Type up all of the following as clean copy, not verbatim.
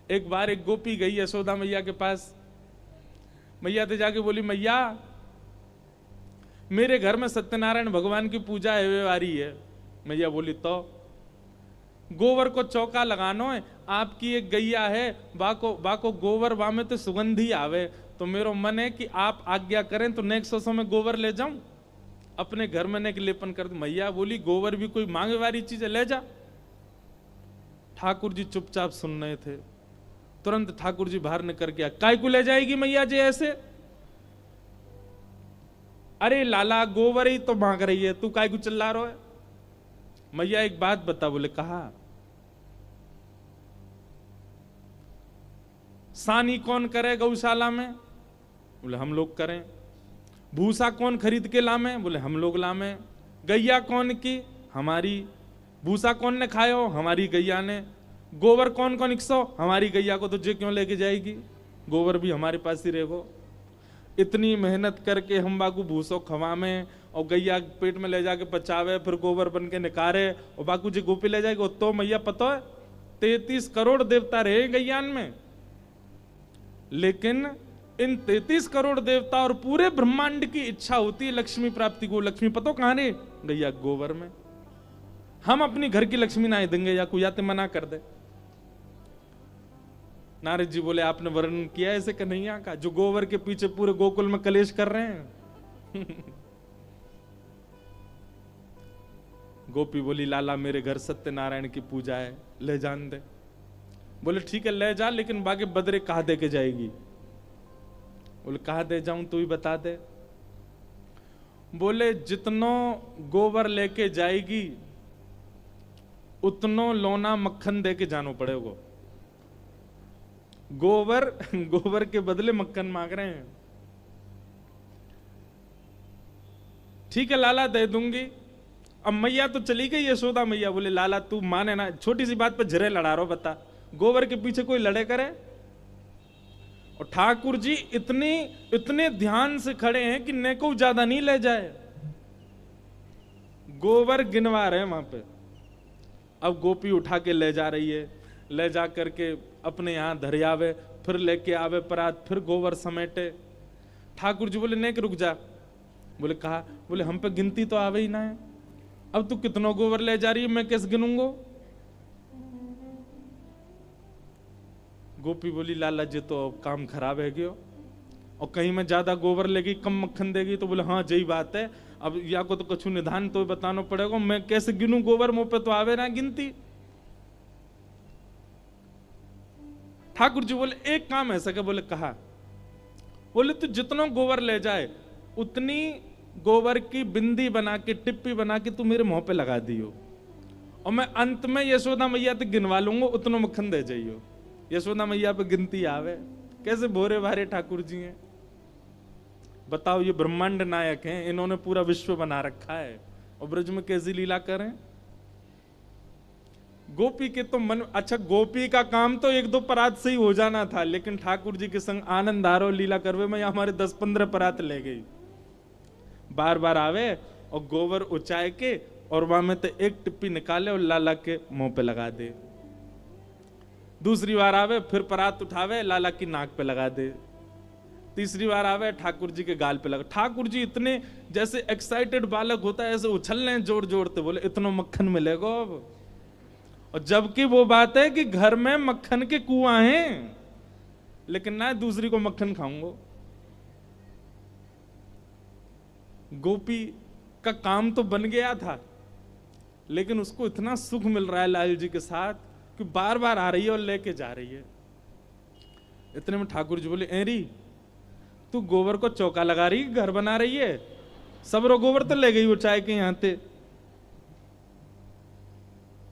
एक बार एक गोपी गई यशोदा मैया के पास। मैया तो जाके बोली, मैया मेरे घर में सत्यनारायण भगवान की पूजा है आ रही है। मैया बोली, तो गोबर को चौका लगानो है, आपकी एक गैया है, बाको गोबर बा में तो सुगंधी आवे, तो मेरो मन है कि आप आज्ञा करें तो नेक्स्ट सौ में गोबर ले जाऊं, अपने घर में नेक लेपन कर दूं। मैया बोली, गोबर भी कोई मांगे वाली चीज है, ले जा। ठाकुर जी चुपचाप सुन रहे थे। तुरंत ठाकुर जी बाहर निकल गया, काय को ले जाएगी मैया जी ऐसे? अरे लाला गोबर ही तो मांग रही है, तू काय को चिल्ला रहा है? मैया एक बात बता। बोले, कहा सानी कौन करे गौशाला में? बोले, हम लोग करें। भूसा कौन खरीद के लामे? बोले, हम लोग लामे। गैया कौन की? हमारी। भूसा कौन ने खायो? हमारी गैया ने। गोबर कौन कौन 100? हमारी गैया को तुझे क्यों लेके जाएगी? गोबर भी हमारे पास ही रहेगो। इतनी मेहनत करके हम बाकू भूसो खवामे और गैया पेट में ले जाके पचावे, फिर गोबर बन के निकारे और बाकू जी गोपी ले जाएगी। तो मैया पता है 33 करोड़ देवता रहे गैयान में, लेकिन इन 33 करोड़ देवता और पूरे ब्रह्मांड की इच्छा होती है लक्ष्मी प्राप्ति को। लक्ष्मी पतो कहां रे? गैया गोबर में। हम अपनी घर की लक्ष्मी ना देंगे या कोई आते मना कर दे। नारद जी बोले, आपने वर्णन किया ऐसे कन्हैया का जो गोबर के पीछे पूरे गोकुल में कलेश कर रहे हैं। गोपी बोली, लाला मेरे घर सत्यनारायण की पूजा है, ले जान दे। बोले, ठीक है ले जा, लेकिन बाकी बदरे कहा दे के जाएगी? बोले, कहा दे जाऊं तू ही बता दे। बोले, जितनो गोबर लेके जाएगी उतनो लोना मक्खन दे के जानो पड़ेगा। गोबर के बदले मक्खन मांग रहे हैं। ठीक है लाला दे दूंगी। अब मैया तो चली गई यशोदा मैया। बोले, लाला तू माने ना, छोटी सी बात पर झरे लड़ा रहा हो, बता गोबर के पीछे कोई लड़े करे? और ठाकुर जी इतने ध्यान से खड़े हैं कि नेको ज्यादा नहीं ले जाए, गोबर गिनवा रहे हैं वहां पे। अब गोपी उठा के ले जा रही है, ले जा करके अपने यहां धरियावे, फिर लेके आवे परात, फिर गोबर समेटे। ठाकुर जी बोले, नेक रुक जा। बोले, कहा? बोले, हम पे गिनती तो आवे ही ना है। अब तू कितनो गोबर ले जा रही है, मैं कैसे गिनूंगो? गोपी बोली, लाला जी तो काम खराब है गयो, और कहीं मैं ज्यादा गोबर लेगी कम मक्खन देगी। तो बोले, हाँ यही बात है, अब या को तो कुछ निधान तो बताना पड़ेगा, मैं कैसे गिनूं गोबर, मुंह पे तो आवे ना गिनती। ठाकुर जी बोले, एक काम ऐसा क्या? बोले, कहा? बोले, तू जितना गोबर ले जाए उतनी गोबर की बिंदी बना के, टिप्पी बना के तू मेरे मुंह पे लगा दियो, और मैं अंत में यशोदा मैया तक गिनवा लूंगा, उतना मक्खन दे जाइयो। यशोदा मैया पे गिनती आवे। कैसे भोरे भारे ठाकुर जी हैं, बताओ। ये ब्रह्मांड नायक हैं, इन्होंने पूरा विश्व बना रखा है, और ब्रज में कैसी लीला करें। गोपी के तो मन, अच्छा गोपी का काम तो 1-2 परात से ही हो जाना था, लेकिन ठाकुर जी के संग आनंद आरो लीला करवे में हमारे 10-15 परात ले गई। बार बार आवे और गोबर उचाए के, और वहां में तो एक टिप्पी निकाले और लाला के मुंह पे लगा दे। दूसरी बार आवे, फिर परात उठावे, लाला की नाक पे लगा दे। तीसरी बार आवे, ठाकुर जी के गाल पे लगा। ठाकुर जी इतने जैसे एक्साइटेड बालक होता है ऐसे उछलने जोर जोरते। बोले, इतना मक्खन मिलेगा अब? और जबकि वो बात है कि घर में मक्खन के कुआं हैं, लेकिन ना दूसरी को मक्खन खाऊंगा। गोपी का काम तो बन गया था, लेकिन उसको इतना सुख मिल रहा है लाल जी के साथ कि बार बार आ रही है और लेके जा रही है। इतने में ठाकुर जी बोले, एरी तू गोबर को चौका लगा रही, घर बना रही है, सब रो गोबर तो ले गई वो चाय के यहां ते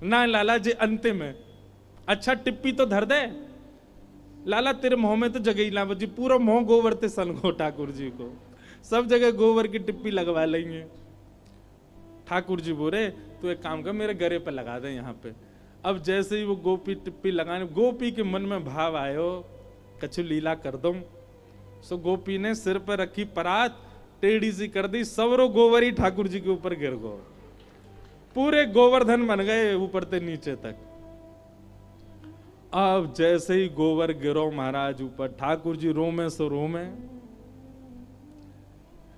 ना। लाला जी अंतिम में, अच्छा टिप्पी तो धर दे। लाला तेरे मुंह में तो जगह ही ना बची, पूरा मुंह गोबर ते सलगो ठाकुर जी को, सब जगह गोबर की टिप्पी लगवा लेंगे। ठाकुर जी बोले, तू एक काम कर, मेरे गरे पे लगा दे यहाँ पे। अब जैसे ही वो गोपी टिप्पी लगाने, गोपी के मन में भाव आयो, कछु लीला कर दूं। सो गोपी ने सिर पर रखी परात टेढ़ी सी कर दी, सवरो गोबर ही ठाकुर जी के ऊपर गिर गो। पूरे गोवर्धन बन गए ऊपर से नीचे तक। अब जैसे ही गोबर गिरो महाराज ऊपर, ठाकुर जी रोमे सो रोमे,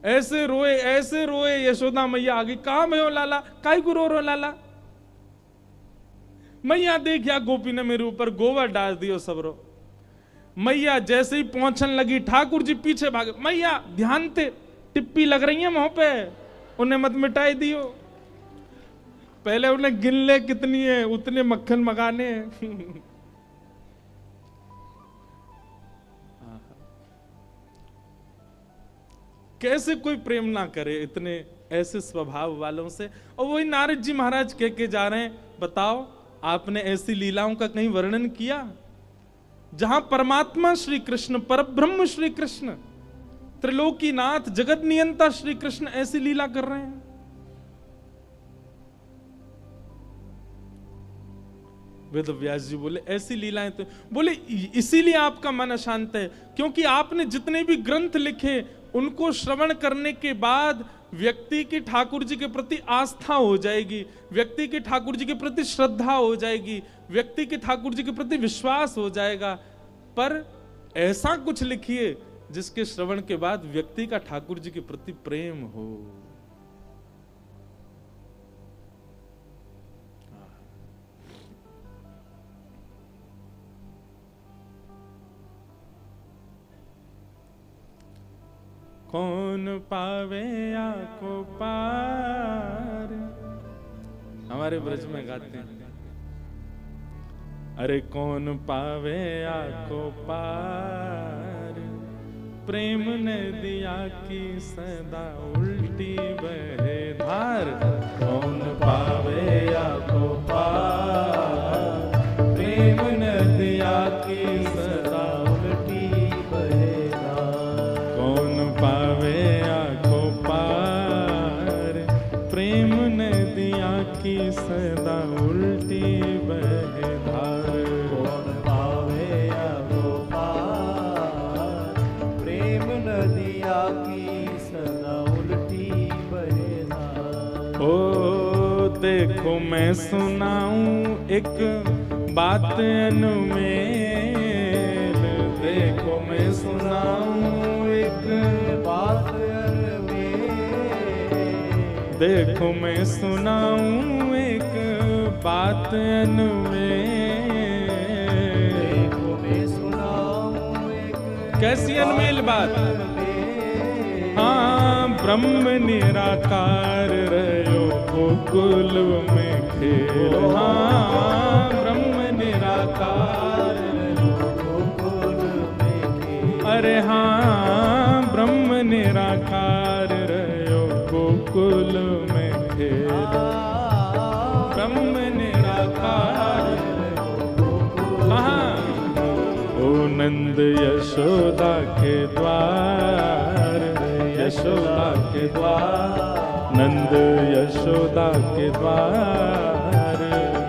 ऐसे रोए यशोदा मैया आगे, कहा भयो लाला, काई को रो लाला? मैया देख या गोपी ने मेरे ऊपर गोबर डाल दियो सब रो। मैया जैसे ही पहुंचने लगी, ठाकुर जी पीछे भागे, मैया ध्यान ते टिप्पी लग रही है मुंह पे, उन्हें मत मिटाई दियो। पहले उन्हें गिन ले कितनी है, उतने मक्खन मगाने हैं। कैसे कोई प्रेम ना करे इतने ऐसे स्वभाव वालों से। और वही नारद जी महाराज कह के जा रहे हैं, बताओ आपने ऐसी लीलाओं का कहीं वर्णन किया जहां परमात्मा श्री कृष्ण, परब्रह्म श्री कृष्ण, त्रिलोकीनाथ, जगत नियंता श्री कृष्ण ऐसी लीला कर रहे हैं? वेद व्यास जी बोले ऐसी लीलाएं तो, बोले इसीलिए आपका मन अशांत है, क्योंकि आपने जितने भी ग्रंथ लिखे उनको श्रवण करने के बाद व्यक्ति की ठाकुर जी के प्रति आस्था हो जाएगी, व्यक्ति की ठाकुर जी के प्रति श्रद्धा हो जाएगी, व्यक्ति के ठाकुर जी के प्रति विश्वास हो जाएगा। पर ऐसा कुछ लिखिए जिसके श्रवण के बाद व्यक्ति का ठाकुर जी के प्रति प्रेम हो। कौन पावे आको पार, हमारे ब्रज में गाते हैं, अरे कौन पावे आको पार, प्रेम ने दिया की सदा उल्टी बहे धार। कौन पावे आको पार, प्रेम ने दिया की सदा उल्टी बहे धार। कौन पावे आको पार, प्रेम ने दिया की सदा उल्टी बहे धार। कौन पावे आको पार, प्रेम नदिया की सदा उल्टी बहे धार। ओ देखो मैं सुनाऊं एक बात अनुमेल, देखो मैं सुनाऊं एक बात अनुमेल, देखो मैं सुनाऊं एक बात अनुमेल। देखो मैं सुनाऊं एक कैसी अनमेल बात? हाँ, ब्रह्म निराकार रहो गोकुल में खेल। हाँ, ब्रह्म निराकार रहो गोकुल में खेल। अरे हाँ, ब्रह्म निराकार रहो गोकुल में खेल। ब्रह्म निराकार कहाँ? ओ नंद यशोदा के द्वार, यशोदा के द्वार, नंद यशोदा के द्वार,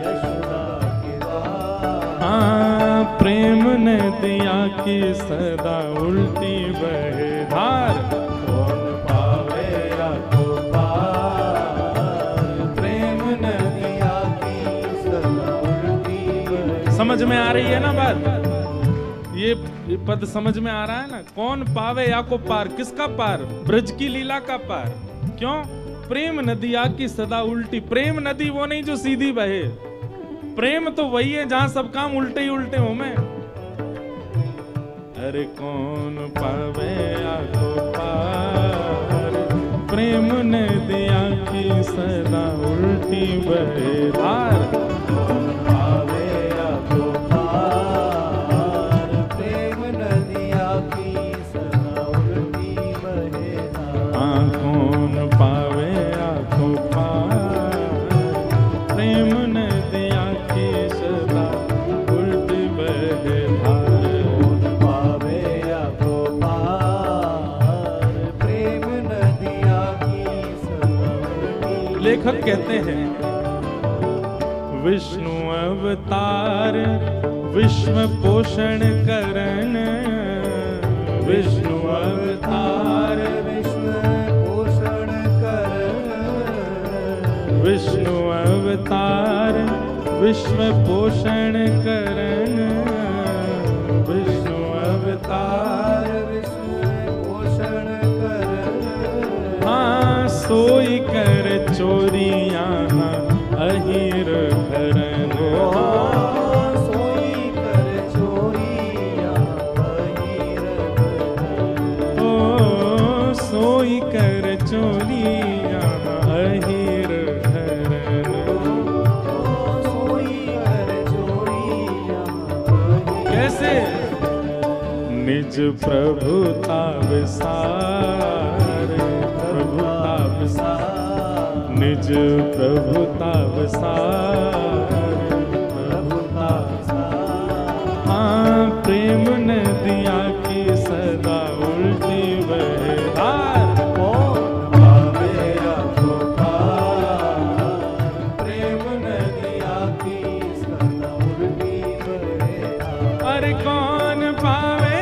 यशोदा के द्वार। हाँ, प्रेम ने दिया की सदा उल्टी बहे धार। कौन पावे आको पार, प्रेम नदिया की सदा उल्टी बहे। समझ में आ रही है ना बात? ये पद समझ में आ रहा है ना? कौन पावे या को पार, किसका पार? ब्रज की लीला का पार। क्यों? प्रेम नदिया की सदा उल्टी। प्रेम नदी वो नहीं जो सीधी बहे, प्रेम तो वही है जहां सब काम उल्टे ही उल्टे हो। मैं अरे कौन पावे या को पार, प्रेम नदिया की सदा उल्टी बहे धार। कौन पावे आको पार, प्रेम नदिया की सदा उल्टी बहे धार। कौन पावे आको पार, प्रेम नदिया की सदा उल्टी बहे धार। कौन पावे आको पार, प्रेम नदिया की सदा उल्टी। लेखक कहते हैं, विष्णु अवतार विश्व पोषण करन, विष्णु अवतार विश्व पोषण करन, विष्णु अवतार विश्व पोषण करन। चोरियां अहिर भरन। सोई कर चोरियां अहिर भरन। ओ सोई कर चोरियां अहिर भरन। सोई कर चोरियां अहिर। कैसे? निज प्रभुता विसार, प्रभुता विसार, निज प्रभुता विसार, प्रभुता विसार। हाँ प्रेम नदिया की सदा उल्टी बहधार। कौन पावे आपको पार, प्रेम नदिया की सदा उल्टी बहधार। अरे कौन पावे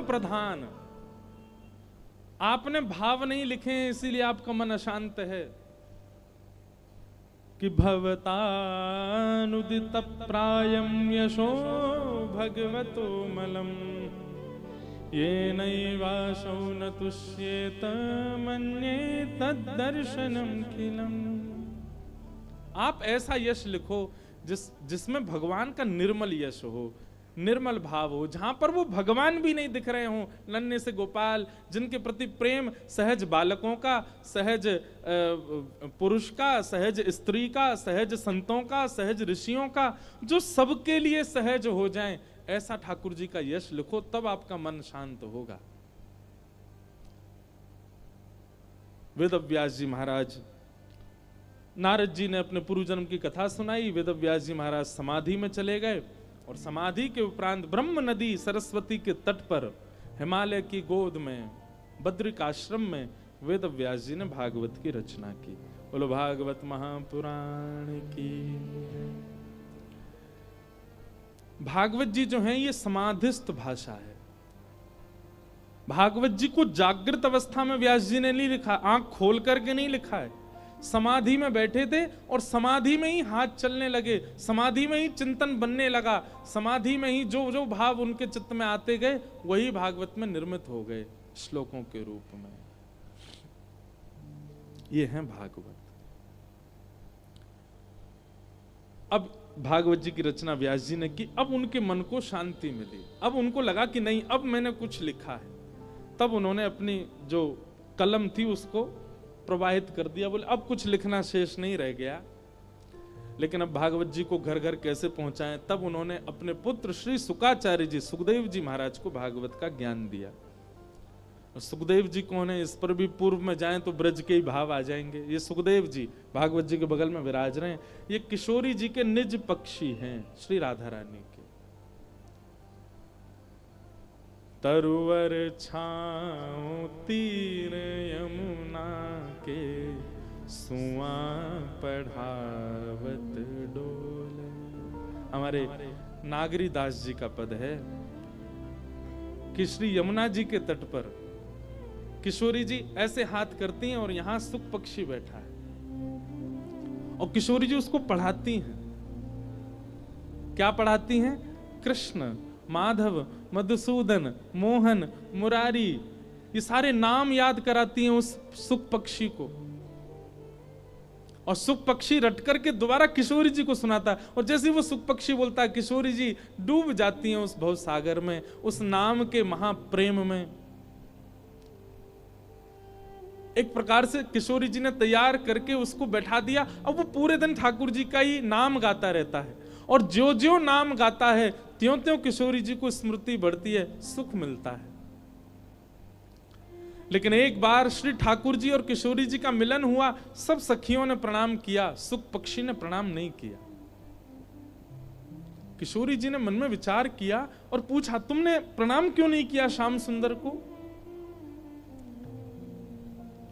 प्रधान। आपने भाव नहीं लिखे इसीलिए आपका मन अशांत है कि भवतानुदित प्रायम यशो भगवतो मलम ये नैवाशौ न तुष्येत मन्ये तद्दर्शनम खिलम। आप ऐसा यश लिखो जिसमें भगवान का निर्मल यश हो, निर्मल भाव हो, जहां पर वो भगवान भी नहीं दिख रहे हों, नन्हे से गोपाल जिनके प्रति प्रेम सहज बालकों का, सहज पुरुष का, सहज स्त्री का, सहज संतों का, सहज ऋषियों का, जो सबके लिए सहज हो जाएं, ऐसा ठाकुर जी का यश लिखो, तब आपका मन शांत होगा। वेदव्यास जी महाराज, नारद जी ने अपने पूर्व जन्म की कथा सुनाई। वेदव्यास जी महाराज समाधि में चले गए और समाधि के उपरांत ब्रह्म नदी सरस्वती के तट पर हिमालय की गोद में बद्रिक आश्रम में वेदव्यास जी ने भागवत की रचना की। बोलो भागवत महापुराण की। भागवत जी जो हैं ये समाधिस्थ भाषा है। भागवत जी को जागृत अवस्था में व्यास जी ने नहीं लिखा, आंख खोल करके नहीं लिखा है। समाधि में बैठे थे और समाधि में ही हाथ चलने लगे, समाधि में ही चिंतन बनने लगा, समाधि में ही जो जो भाव उनके चित्त में आते गए वही भागवत में निर्मित हो गए श्लोकों के रूप में। ये है भागवत। अब भागवत जी की रचना व्यास जी ने की, अब उनके मन को शांति मिली, अब उनको लगा कि नहीं अब मैंने कुछ लिखा है। तब उन्होंने अपनी जो कलम थी उसको प्रवाहित कर दिया, बोले अब कुछ लिखना शेष नहीं रह गया। लेकिन अब भागवत जी को घर घर कैसे पहुंचाएं, तब उन्होंने अपने पुत्र श्री सुकाचार्य जी, सुखदेव जी महाराज को भागवत का ज्ञान दिया। सुखदेव जी कौन है, इस पर भी पूर्व में जाएं तो ब्रज के ही भाव आ जाएंगे। ये सुखदेव जी भागवत जी के बगल में विराज रहे हैं, ये किशोरी जी के निज पक्षी हैं, श्री राधा रानी के। तरुवर छाँव तीर यमुना के, सुआ पढ़ावत डोले। हमारे नागरी दास जी का पद है कि श्री यमुना जी के तट पर किशोरी जी ऐसे हाथ करती हैं और यहां सुख पक्षी बैठा है और किशोरी जी उसको पढ़ाती हैं। क्या पढ़ाती हैं? कृष्ण, माधव, मधुसूदन, मोहन, मुरारी, ये सारे नाम याद कराती हैं उस सुख पक्षी को। और सुख पक्षी रट करके दोबारा किशोरी जी को सुनाता है, और जैसे वो सुख पक्षी बोलता है किशोरी जी डूब जाती हैं उस भव सागर में, उस नाम के महाप्रेम में। एक प्रकार से किशोरी जी ने तैयार करके उसको बैठा दिया। अब वो पूरे दिन ठाकुर जी का ही नाम गाता रहता है, और जो जो नाम गाता है त्यों त्यों किशोरी जी को स्मृति बढ़ती है, सुख मिलता है। लेकिन एक बार श्री ठाकुर जी और किशोरी जी का मिलन हुआ, सब सखियों ने प्रणाम किया, सुख पक्षी ने प्रणाम नहीं किया। किशोरी जी ने मन में विचार किया और पूछा, तुमने प्रणाम क्यों नहीं किया श्याम सुंदर को?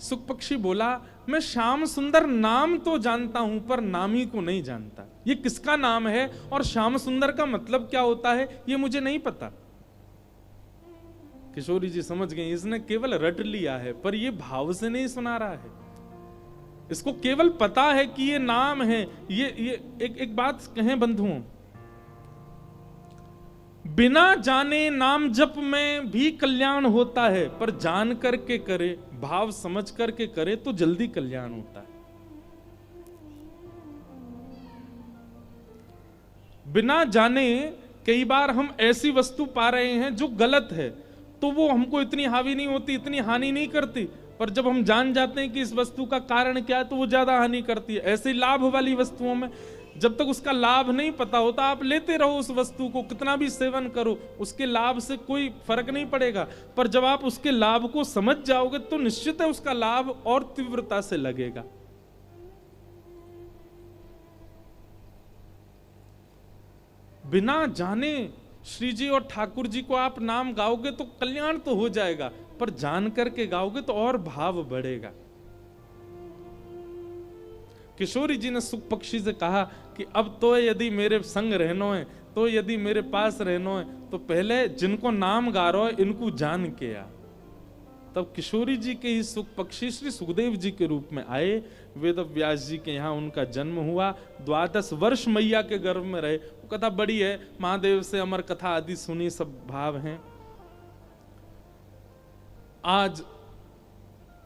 सुख पक्षी बोला, मैं श्याम सुंदर नाम तो जानता हूं पर नामी को नहीं जानता। ये किसका नाम है और श्याम सुंदर का मतलब क्या होता है ये मुझे नहीं पता। किशोरी जी समझ गए, इसने केवल रट लिया है पर ये भाव से नहीं सुना रहा है। इसको केवल पता है कि ये नाम है। ये एक बात कहें बंधुओं, बिना जाने नाम जप में भी कल्याण होता है, पर जान करके करे, भाव समझ करके करे तो जल्दी कल्याण होता है। बिना जाने कई बार हम ऐसी वस्तु पा रहे हैं जो गलत है, तो वो हमको इतनी हावी नहीं होती, इतनी हानि नहीं करती, पर जब हम जान जाते हैं कि इस वस्तु का कारण क्या है तो वो ज्यादा हानि करती है। ऐसे लाभ वाली वस्तुओं में जब तक उसका लाभ नहीं पता होता, आप लेते रहो उस वस्तु को, कितना भी सेवन करो, उसके लाभ से कोई फर्क नहीं पड़ेगा। पर जब आप उसके लाभ को समझ जाओगे तो निश्चित है उसका लाभ और तीव्रता से लगेगा। बिना जाने श्री जी और ठाकुर जी को आप नाम गाओगे तो कल्याण तो हो जाएगा, पर जान करके गाओगे तो और भाव बढ़ेगा। किशोरी जी ने सुख पक्षी से कहा कि अब तो यदि मेरे संग रहनो है, तो यदि मेरे पास रहनो है, तो पहले जिनको नाम गा रहो है इनको जान के आ। तब किशोरी जी के ही सुख पक्षी श्री सुखदेव जी के रूप में आए। वेद व्यास जी के यहाँ उनका जन्म हुआ। 12 वर्ष मैया के गर्भ में रहे। वो कथा बड़ी है, महादेव से अमर कथा आदि सुनी, सब भाव हैं। आज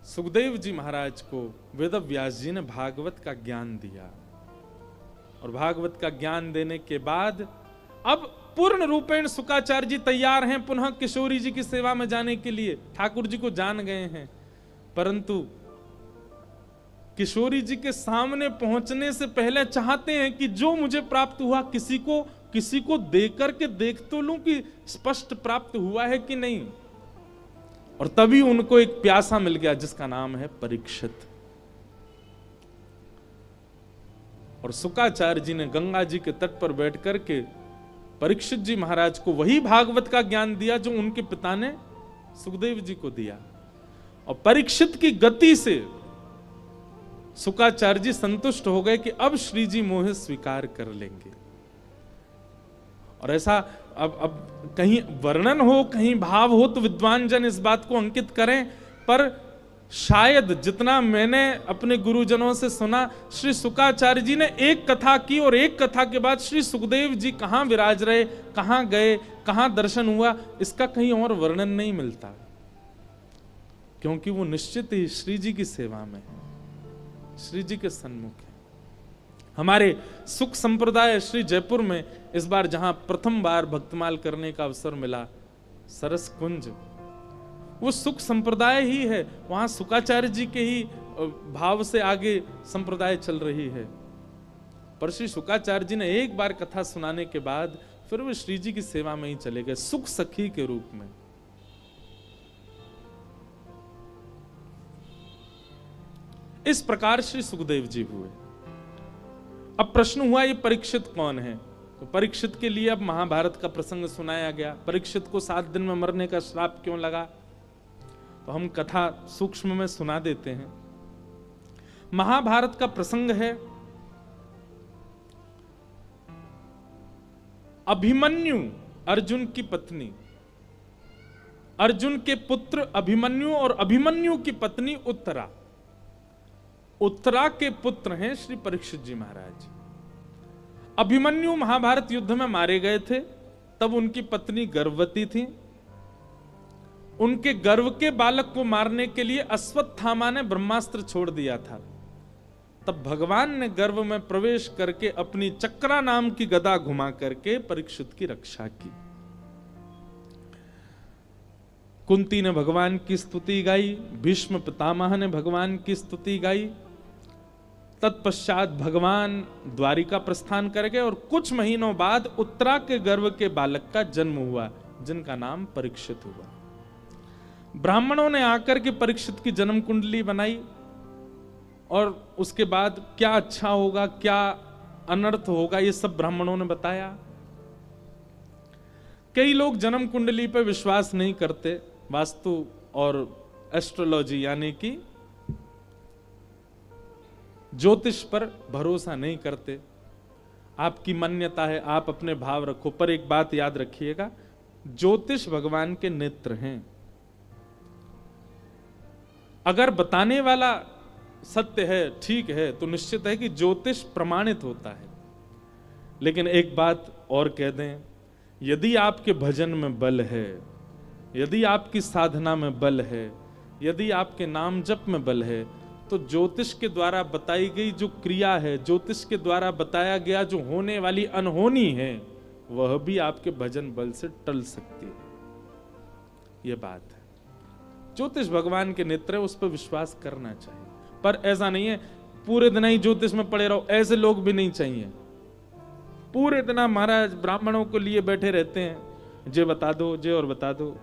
सुखदेव जी महाराज को वेद व्यास जी ने भागवत का ज्ञान दिया, और भागवत का ज्ञान देने के बाद अब पूर्ण रूपेण शुकाचार्य जी तैयार हैं पुनः किशोरी जी की सेवा में जाने के लिए। ठाकुर जी को जान गए हैं, परंतु किशोरी जी के सामने पहुंचने से पहले चाहते हैं कि जो मुझे प्राप्त हुआ किसी को देख करके देख तो लूं कि स्पष्ट प्राप्त हुआ है कि नहीं। और तभी उनको एक प्यासा मिल गया जिसका नाम है परीक्षित। और शुकाचार्य जी ने गंगा जी के तट पर बैठ करके परीक्षित जी महाराज को वही भागवत का ज्ञान दिया जो उनके पिता ने सुखदेव जी को दिया। और परीक्षित की गति से शुकाचार्य जी संतुष्ट हो गए कि अब श्री जी मोह स्वीकार कर लेंगे। और ऐसा अब कहीं वर्णन हो, कहीं भाव हो तो विद्वान जन इस बात को अंकित करें, पर शायद जितना मैंने अपने गुरुजनों से सुना, श्री शुकाचार्य जी ने एक कथा की और एक कथा के बाद श्री सुखदेव जी कहां विराज रहे, कहां गए, कहां दर्शन हुआ, इसका कहीं और वर्णन नहीं मिलता, क्योंकि वो निश्चित ही श्री जी की सेवा में है, श्री जी के सन्मुख है। हमारे सुख संप्रदाय श्री जयपुर में इस बार जहां प्रथम बार भक्तमाल करने का अवसर मिला, सरस कुंज, वो सुख संप्रदाय ही है। वहां शुकाचार्य जी के ही भाव से आगे संप्रदाय चल रही है। पर श्री शुकाचार्य जी ने एक बार कथा सुनाने के बाद फिर वो श्री जी की सेवा में ही चले गए, सुख सखी के रूप में। इस प्रकार श्री सुखदेव जी हुए। अब प्रश्न हुआ ये परीक्षित कौन है? तो परीक्षित के लिए अब महाभारत का प्रसंग सुनाया गया। परीक्षित को 7 दिन में मरने का श्राप क्यों लगा? तो हम कथा सूक्ष्म में सुना देते हैं। महाभारत का प्रसंग है अभिमन्यु, अर्जुन की पत्नी, अर्जुन के पुत्र अभिमन्यु और अभिमन्यु की पत्नी उत्तरा। उत्तरा के पुत्र हैं श्री परीक्षित जी महाराज। अभिमन्यु महाभारत युद्ध में मारे गए थे, तब उनकी पत्नी गर्भवती थी। उनके गर्भ के बालक को मारने के लिए अश्वत्थामा ने ब्रह्मास्त्र छोड़ दिया था। तब भगवान ने गर्भ में प्रवेश करके अपनी चक्रा नाम की गदा घुमा करके परीक्षित की रक्षा की। कुंती ने भगवान की स्तुति गाई, भीष्म पितामह ने भगवान की स्तुति गाई। तत्पश्चात भगवान द्वारिका प्रस्थान कर गए और कुछ महीनों बाद उत्तरा के गर्भ के बालक का जन्म हुआ, जिनका नाम परीक्षित हुआ। ब्राह्मणों ने आकर के परीक्षित की जन्म कुंडली बनाई और उसके बाद क्या अच्छा होगा, क्या अनर्थ होगा, ये सब ब्राह्मणों ने बताया। कई लोग जन्म कुंडली पर विश्वास नहीं करते, वास्तु और एस्ट्रोलॉजी यानी कि ज्योतिष पर भरोसा नहीं करते। आपकी मान्यता है, आप अपने भाव रखो, पर एक बात याद रखिएगा, ज्योतिष भगवान के नेत्र हैं। अगर बताने वाला सत्य है, ठीक है, तो निश्चित है कि ज्योतिष प्रमाणित होता है। लेकिन एक बात और कह दें, यदि आपके भजन में बल है, यदि आपकी साधना में बल है, यदि आपके नाम जप में बल है, तो ज्योतिष के द्वारा बताई गई जो क्रिया है, ज्योतिष के द्वारा बताया गया जो होने वाली अनहोनी है, वह भी आपके भजन बल से टल सकती है। यह बात है। ज्योतिष भगवान के नेत्र है, उस पर विश्वास करना चाहिए। पर ऐसा नहीं है पूरे दिन ही ज्योतिष में पड़े रहो, ऐसे लोग भी नहीं चाहिए। पूरे दिन महाराज ब्राह्मणों को लिए बैठे रहते हैं, जे बता दो, जे और बता दो,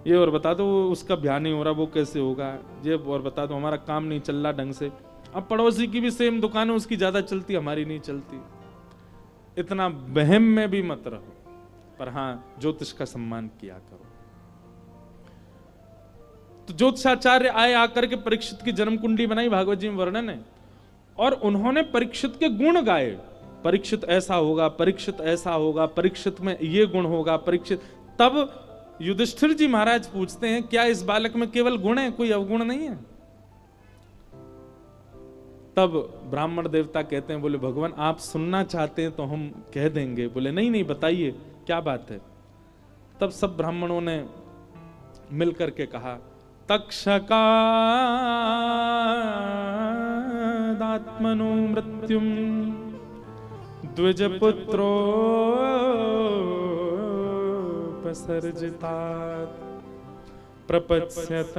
ये और बता दो, उसका ध्यान नहीं हो रहा, वो कैसे होगा, ये और बता दो, हमारा काम नहीं चल रहा ढंग से। अब पड़ोसी की भी सेम दुकान है, उसकी ज्यादा चलती, हमारी नहीं चलती। इतना बहम में भी मत रहो, पर हाँ ज्योतिष का सम्मान किया करो। तो ज्योतिषाचार्य आए, आकर के परीक्षित की जन्म कुंडली बनाई, भागवत जी में वर्णन है, और उन्होंने परीक्षित के गुण गाए। परीक्षित ऐसा होगा, परीक्षित ऐसा होगा, परीक्षित में ये गुण होगा, परीक्षित। तब युधिष्ठिर जी महाराज पूछते हैं, क्या इस बालक में केवल गुण है, कोई अवगुण नहीं है? तब ब्राह्मण देवता कहते हैं, बोले भगवान आप सुनना चाहते हैं तो हम कह देंगे। बोले नहीं नहीं, बताइए क्या बात है। तब सब ब्राह्मणों ने मिलकर के कहा, तक्षकादात्मनो मृत्युम द्विजपुत्रो सर्जितात् प्रपत्स्यत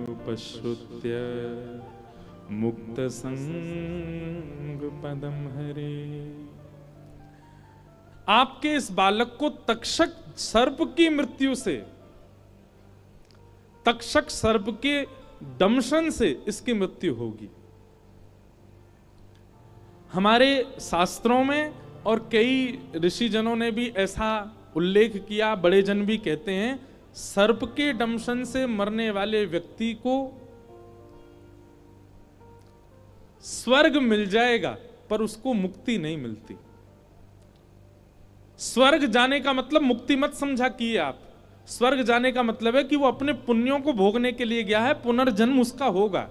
उपश्रुत्य मुक्त संग पदम हरे। आपके इस बालक को तक्षक सर्प की मृत्यु से, तक्षक सर्प के दंशन से इसकी मृत्यु होगी। हमारे शास्त्रों में और कई ऋषिजनों ने भी ऐसा उल्लेख किया, बड़े जन भी कहते हैं, सर्प के दंशन से मरने वाले व्यक्ति को स्वर्ग मिल जाएगा, पर उसको मुक्ति नहीं मिलती। स्वर्ग जाने का मतलब मुक्ति मत समझा किए आप। स्वर्ग जाने का मतलब है कि वो अपने पुण्यों को भोगने के लिए गया है, पुनर्जन्म उसका होगा,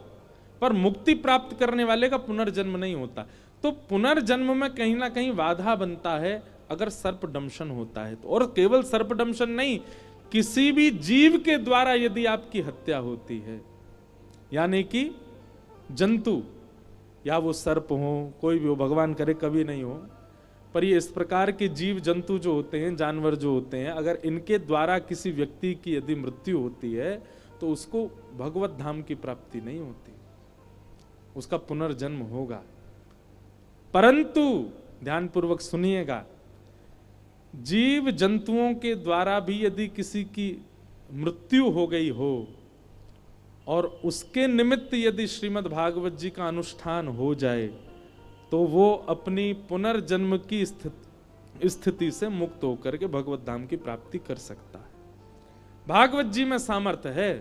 पर मुक्ति प्राप्त करने वाले का पुनर्जन्म नहीं होता। तो पुनर्जन्म में कहीं ना कहीं बाधा बनता है अगर सर्पदंशन होता है तो। और केवल सर्पदंशन नहीं, किसी भी जीव के द्वारा यदि आपकी हत्या होती है, यानी कि जंतु, या वो सर्प हो, कोई भी हो, भगवान करे कभी नहीं हो, पर ये इस प्रकार के जीव जंतु जो होते हैं, जानवर जो होते हैं, अगर इनके द्वारा किसी व्यक्ति की यदि मृत्यु होती है तो उसको भगवत धाम की प्राप्ति नहीं होती, उसका पुनर्जन्म होगा। परंतु ध्यानपूर्वक सुनिएगा, जीव जंतुओं के द्वारा भी यदि किसी की मृत्यु हो गई हो और उसके निमित्त यदि श्रीमद् भागवत जी का अनुष्ठान हो जाए तो वो अपनी पुनर्जन्म की स्थिति से मुक्त होकर के भगवत धाम की प्राप्ति कर सकता है। भागवत जी में सामर्थ्य है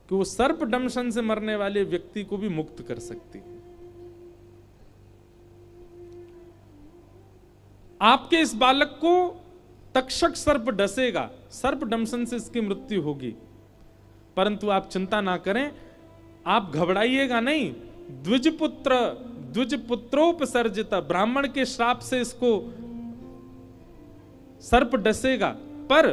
कि वो सर्प दंशन से मरने वाले व्यक्ति को भी मुक्त कर सकती है। आपके इस बालक को तक्षक सर्प डसेगा, सर्प दंशन से इसकी मृत्यु होगी, परंतु आप चिंता ना करें, आप घबराइएगा नहीं। द्विजपुत्रोपसर्जित, ब्राह्मण के श्राप से इसको सर्प डसेगा, पर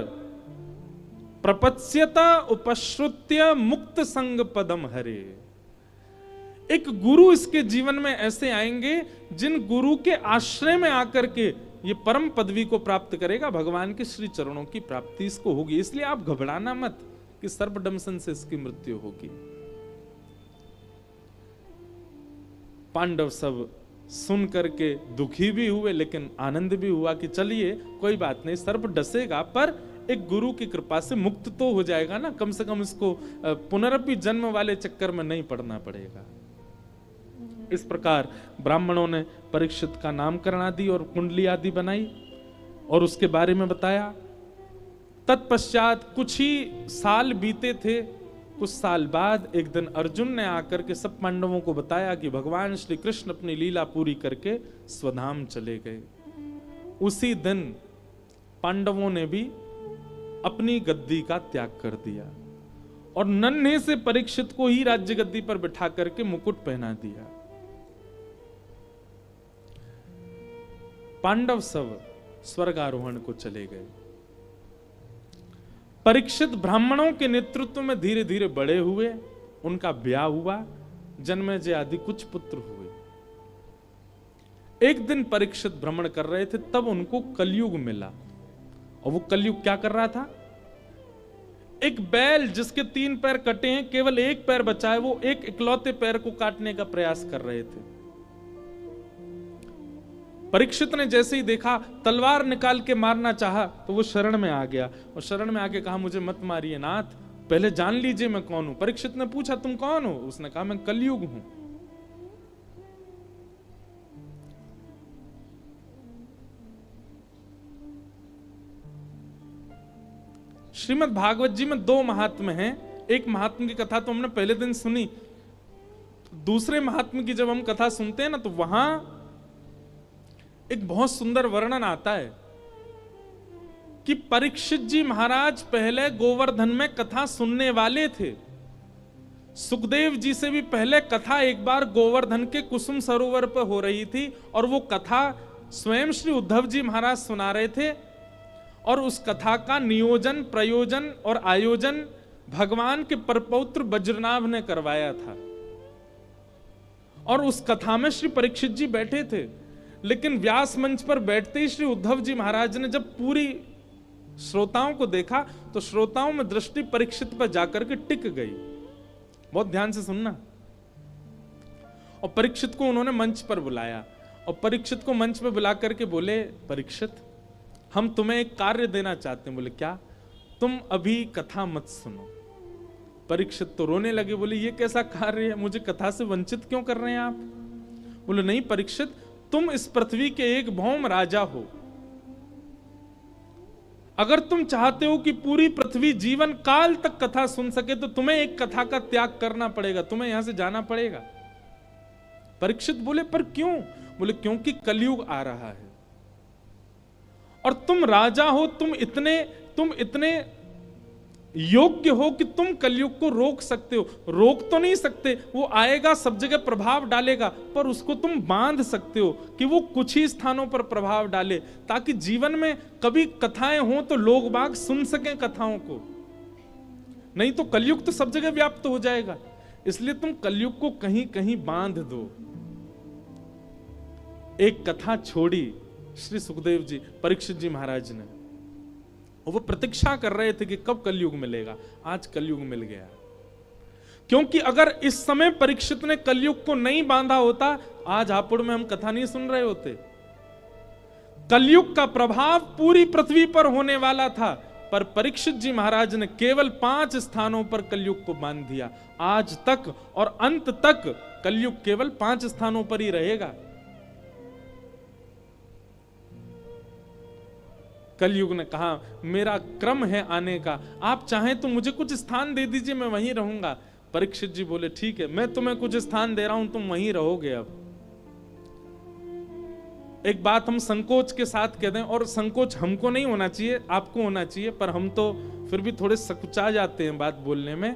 प्रपत्स्यता उपश्रुत्य मुक्त संग पदम हरे। एक गुरु इसके जीवन में ऐसे आएंगे जिन गुरु के आश्रय में आकर के ये परम पदवी को प्राप्त करेगा, भगवान के श्री चरणों की प्राप्ति इसको होगी। इसलिए आप घबराना मत कि सर्पदंशन से इसकी मृत्यु होगी। पांडव सब सुन करके दुखी भी हुए लेकिन आनंद भी हुआ कि चलिए कोई बात नहीं, सर्प डसेगा पर एक गुरु की कृपा से मुक्त तो हो जाएगा ना, कम से कम इसको पुनरपि जन्म वाले चक्कर में नहीं पड़ना पड़ेगा। इस प्रकार ब्राह्मणों ने परीक्षित का नामकरण आदि और कुंडली आदि बनाई। और उसके बारे में बताया। तत्पश्चात कुछ ही साल बीते थे। कुछ साल बाद एक दिन अर्जुन ने आकर के सब पांडवों को बताया कि भगवान श्री कृष्ण अपनी लीला पूरी करके स्वधाम चले गए। उसी दिन पांडवों ने भी अपनी गद्दी का त्याग कर दिया और नन्हे से परीक्षित को ही राज्य गद्दी पर बिठा करके मुकुट पहना दिया। पांडव सब स्वर्गारोहण को चले गए। परीक्षित ब्राह्मणों के नेतृत्व में धीरे धीरे बड़े हुए, उनका ब्याह हुआ, जन्मेजय आदि कुछ पुत्र हुए। एक दिन परीक्षित भ्रमण कर रहे थे, तब उनको कलयुग मिला। और वो कलयुग क्या कर रहा था? एक बैल जिसके 3 पैर कटे हैं, केवल एक पैर बचा है, वो एक इकलौते पैर को काटने का प्रयास कर रहे थे। परीक्षित ने जैसे ही देखा, तलवार निकाल के मारना चाहा तो वो शरण में आ गया और शरण में आके कहा, मुझे मत मारिए नाथ, पहले जान लीजिए मैं कौन हूं। परीक्षित ने पूछा, तुम कौन हो? उसने कहा, मैं कलयुग हूं। श्रीमद् भागवत जी में 2 महात्म्य हैं। एक महात्म्य की कथा तो हमने पहले दिन सुनी। दूसरे महात्म्य की जब हम कथा सुनते हैं ना, तो वहां एक बहुत सुंदर वर्णन आता है कि परीक्षित जी महाराज पहले गोवर्धन में कथा सुनने वाले थे। सुखदेव जी से भी पहले कथा एक बार गोवर्धन के कुसुम सरोवर पर हो रही थी और वो कथा स्वयं श्री उद्धव जी महाराज सुना रहे थे और उस कथा का नियोजन, प्रयोजन और आयोजन भगवान के परपौत्र वज्रनाभ ने करवाया था। और उस कथा में श्री परीक्षित जी बैठे थे, लेकिन व्यास मंच पर बैठते ही श्री उद्धव जी महाराज ने जब पूरी श्रोताओं को देखा तो श्रोताओं में दृष्टि परीक्षित पर जाकर के टिक गई। बहुत ध्यान से सुनना। और परीक्षित को उन्होंने मंच पर बुलाया और परीक्षित को मंच पर बुला करके बोले, परीक्षित, हम तुम्हें एक कार्य देना चाहते हैं। बोले, क्या? तुम अभी कथा मत सुनो। परीक्षित तो रोने लगे, बोले, ये कैसा कार्य है? मुझे कथा से वंचित क्यों कर रहे हैं आप? बोले, नहीं परीक्षित, तुम इस पृथ्वी के एक भौम राजा हो। अगर तुम चाहते हो कि पूरी पृथ्वी जीवन काल तक कथा सुन सके तो तुम्हें एक कथा का त्याग करना पड़ेगा, तुम्हें यहां से जाना पड़ेगा। परीक्षित बोले, पर क्यों? बोले, क्योंकि कलयुग आ रहा है और तुम राजा हो, तुम इतने योग्य हो कि तुम कलयुग को रोक सकते हो। रोक तो नहीं सकते, वो आएगा, सब जगह प्रभाव डालेगा, पर उसको तुम बांध सकते हो कि वो कुछ ही स्थानों पर प्रभाव डाले, ताकि जीवन में कभी कथाएं हो तो लोग बाग सुन सकें कथाओं को। नहीं तो कलयुग तो सब जगह व्याप्त हो जाएगा। इसलिए तुम कलयुग को कहीं कहीं बांध दो। एक कथा छोड़ी श्री सुखदेव जी, परीक्षित जी महाराज ने, और वो प्रतीक्षा कर रहे थे कि कब कलयुग मिलेगा। आज कलयुग मिल गया। क्योंकि अगर इस समय परीक्षित ने कलयुग को नहीं बांधा होता, आज हापुड़ में हम कथा नहीं सुन रहे होते। कलयुग का प्रभाव पूरी पृथ्वी पर होने वाला था, पर परीक्षित जी महाराज ने केवल 5 स्थानों पर कलयुग को बांध दिया। आज तक और अंत तक कलयुग केवल 5 स्थानों पर ही रहेगा। कलयुग ने कहा, मेरा क्रम है आने का, आप चाहें तो मुझे कुछ स्थान दे दीजिए, मैं वहीं रहूंगा। परीक्षित जी बोले, ठीक है, मैं तुम्हें कुछ स्थान दे रहा हूं, तुम वहीं रहोगे। अब एक बात हम संकोच के साथ कह दें, और संकोच हमको नहीं होना चाहिए, आपको होना चाहिए, पर हम तो फिर भी थोड़े सकुचा जाते हैं बात बोलने में।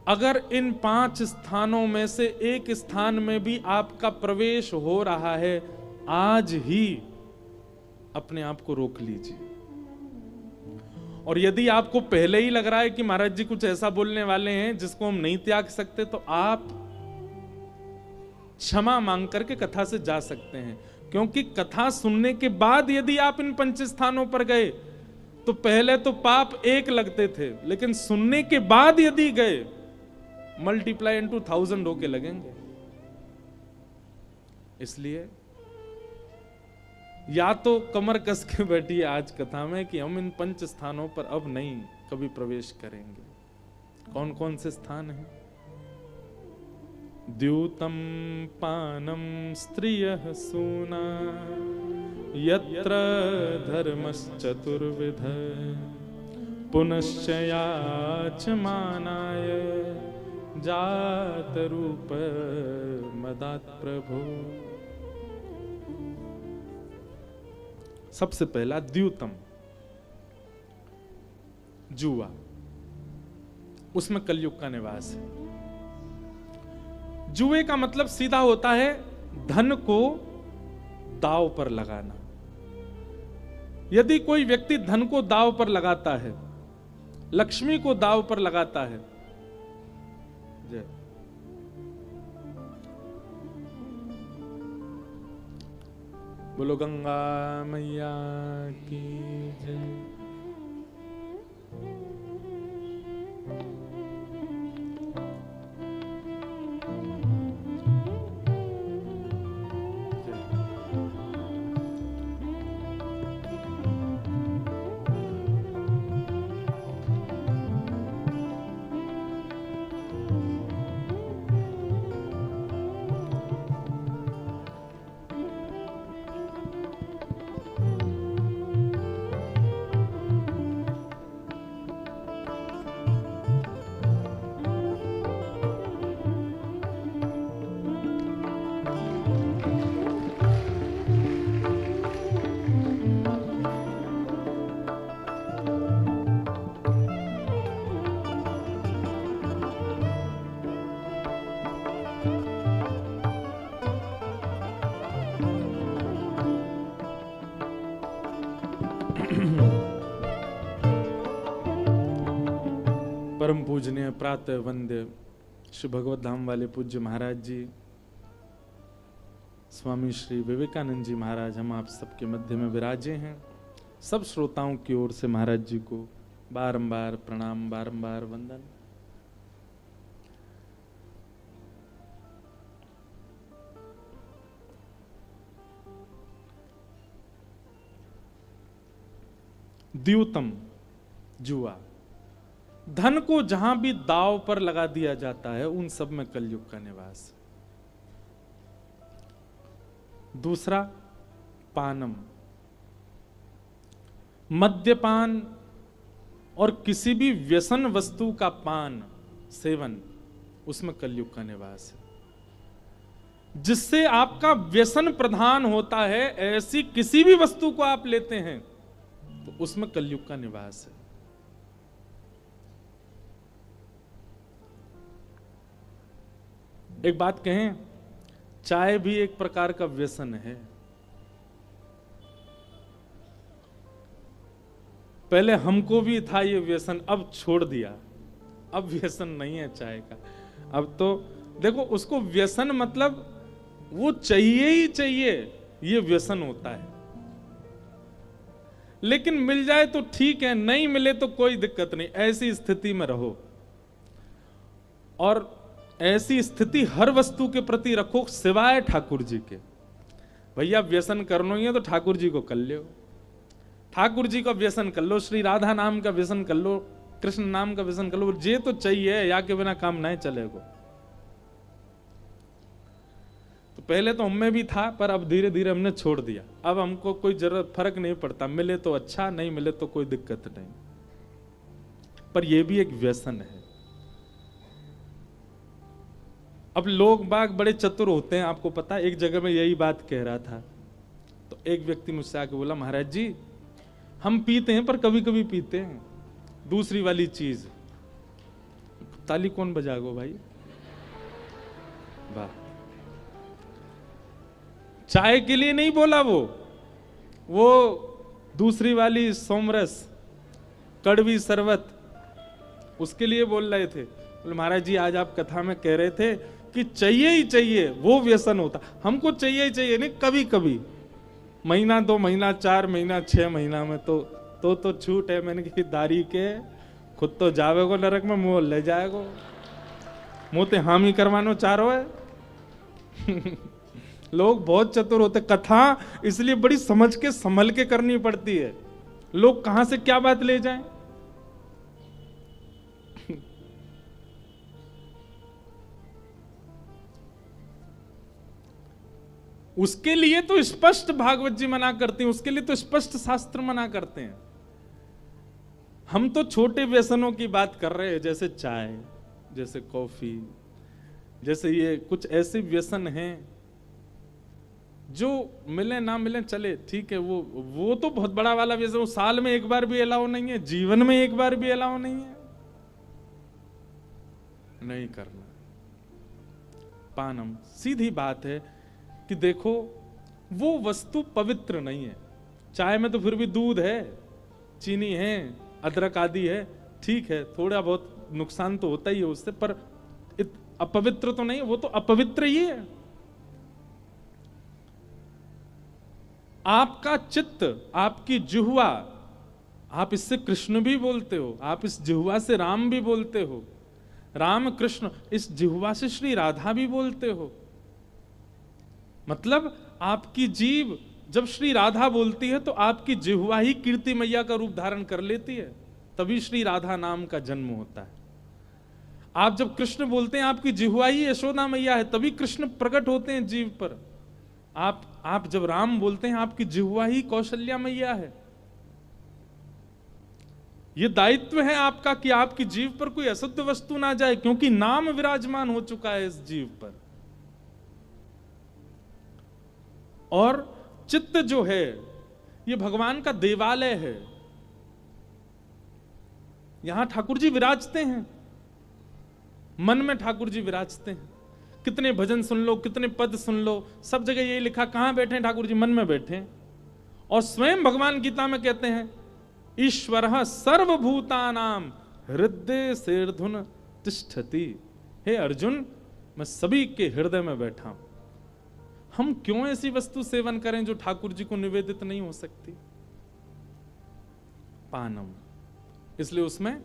अगर इन 5 स्थानों में से एक स्थान में भी आपका प्रवेश हो रहा है, आज ही अपने आप को रोक लीजिए। और यदि आपको पहले ही लग रहा है कि महाराज जी कुछ ऐसा बोलने वाले हैं जिसको हम नहीं त्याग सकते, तो आप क्षमा मांग करके कथा से जा सकते हैं। क्योंकि कथा सुनने के बाद यदि आप इन 5 स्थानों पर गए तो पहले तो पाप 1 लगते थे, लेकिन सुनने के बाद यदि गए, मल्टीप्लाई इनटू 1000 होके लगेंगे। इसलिए या तो कमर कस के बैठिए आज कथा में कि हम इन 5 स्थानों पर अब नहीं कभी प्रवेश करेंगे। कौन कौन से स्थान हैं? द्यूतम पानम स्त्रियः सूना यत्र धर्मश्चतुर्विध पुनश्च याचमानाय जात रूप मदात् प्रभु। सबसे पहला द्यूतम, जुआ, उसमें कलयुग का निवास है। जुए का मतलब सीधा होता है धन को दांव पर लगाना। यदि कोई व्यक्ति धन को दांव पर लगाता है, लक्ष्मी को दांव पर लगाता है, जय बोलो गंगा मैया की जय। परम पूजनीय प्रातः वंद्य श्री भगवत धाम वाले पूज्य महाराज जी, स्वामी श्री विवेकानंद जी महाराज, हम आप सबके मध्य में विराजे हैं। सब श्रोताओं की ओर से महाराज जी को बारंबार प्रणाम, बारंबार वंदन। द्यूतम, जुआ, धन को जहां भी दांव पर लगा दिया जाता है उन सब में कलयुग का निवास। दूसरा, पानम, मद्यपान और किसी भी व्यसन वस्तु का पान सेवन, उसमें कलयुग का निवास है। जिससे आपका व्यसन प्रधान होता है, ऐसी किसी भी वस्तु को आप लेते हैं तो उसमें कलयुग का निवास है। एक बात कहें, चाय भी एक प्रकार का व्यसन है। पहले हमको भी था ये व्यसन, अब छोड़ दिया। अब व्यसन नहीं है चाय का। अब तो देखो, उसको व्यसन मतलब वो चाहिए ही चाहिए, ये व्यसन होता है। लेकिन मिल जाए तो ठीक है, नहीं मिले तो कोई दिक्कत नहीं, ऐसी स्थिति में रहो। और ऐसी स्थिति हर वस्तु के प्रति रखो सिवाय ठाकुर जी के। भैया व्यसन करना ही है तो ठाकुर जी को कर लो, ठाकुर जी का व्यसन कर लो, श्री राधा नाम का व्यसन कर लो, कृष्ण नाम का व्यसन कर लो। जे तो चाहिए, या के बिना काम नहीं चलेगा। तो पहले तो हमें भी था, पर अब धीरे धीरे हमने छोड़ दिया। अब हमको कोई जरूरत फर्क नहीं पड़ता, मिले तो अच्छा, नहीं मिले तो कोई दिक्कत नहीं। पर यह भी एक व्यसन है। अब लोग बाग बड़े चतुर होते हैं, आपको पता है। एक जगह में यही बात कह रहा था, तो एक व्यक्ति मुझसे आके बोला, महाराज जी हम पीते हैं पर कभी कभी पीते हैं दूसरी वाली चीज। ताली कौन बजागो भाई, वाह। चाय के लिए नहीं बोला, वो दूसरी वाली सोमरस, कड़वी शरबत, उसके लिए बोल रहे थे। बोले महाराज जी आज आप कथा में कह रहे थे कि चाहिए ही चाहिए, वो व्यसन होता। हमको चाहिए ही चाहिए नहीं, कभी कभी, महीना 2 महीना 4 महीना 6 महीना में तो छूट है। मैंने कही दारी के खुद तो जावेगो नरक में, मुंह ले जाएगो, मुंह ते हामी करवानो चारो है। लोग बहुत चतुर होते। कथा इसलिए बड़ी समझ के संभल के करनी पड़ती है, लोग कहां से क्या बात ले जाएं। उसके लिए तो स्पष्ट भागवत जी मना करते हैं, उसके लिए तो स्पष्ट शास्त्र मना करते हैं। हम तो छोटे व्यसनों की बात कर रहे हैं, जैसे चाय, जैसे कॉफी, जैसे ये कुछ ऐसे व्यसन हैं जो मिले ना मिले चले, ठीक है। वो तो बहुत बड़ा वाला व्यसन, वो साल में एक बार भी अलाउ नहीं है, जीवन में एक बार भी अलाउ नहीं है, नहीं करना। पानम, सीधी बात है कि देखो वो वस्तु पवित्र नहीं है। चाय में तो फिर भी दूध है, चीनी है, अदरक आदि है, ठीक है, थोड़ा बहुत नुकसान तो होता ही है उससे, पर अपवित्र तो नहीं, वो तो अपवित्र ही है। आपका चित्त, आपकी जिह्वा, आप इससे कृष्ण भी बोलते हो, आप इस जिह्वा से राम भी बोलते हो, राम कृष्ण, इस जिह्वा से श्री राधा भी बोलते हो। मतलब आपकी जीव जब श्री राधा बोलती है तो आपकी जिह्वा ही कीर्ति मैया का रूप धारण कर लेती है, तभी श्री राधा नाम का जन्म होता है। आप जब कृष्ण बोलते हैं, आपकी जिह्वा ही यशोदा मैया है, तभी कृष्ण प्रकट होते हैं जीव पर। आप जब राम बोलते हैं, आपकी जिह्वा ही कौशल्या मैया है। यह दायित्व है आपका कि आपकी जीव पर कोई अशुद्ध वस्तु ना जाए, क्योंकि नाम विराजमान हो चुका है इस जीव पर। और चित्त जो है ये भगवान का देवालय है, यहां ठाकुर जी विराजते हैं, मन में ठाकुर जी विराजते हैं। कितने भजन सुन लो, कितने पद सुन लो, सब जगह ये लिखा, कहां बैठे हैं ठाकुर जी? मन में बैठे हैं। और स्वयं भगवान गीता में कहते हैं, ईश्वरः सर्वभूतानां हृदय सेर्धुन तिष्ठति। हे अर्जुन, मैं सभी के हृदय में बैठा हूं। हम क्यों ऐसी वस्तु सेवन करें जो ठाकुर जी को निवेदित नहीं हो सकती? पानम, इसलिए उसमें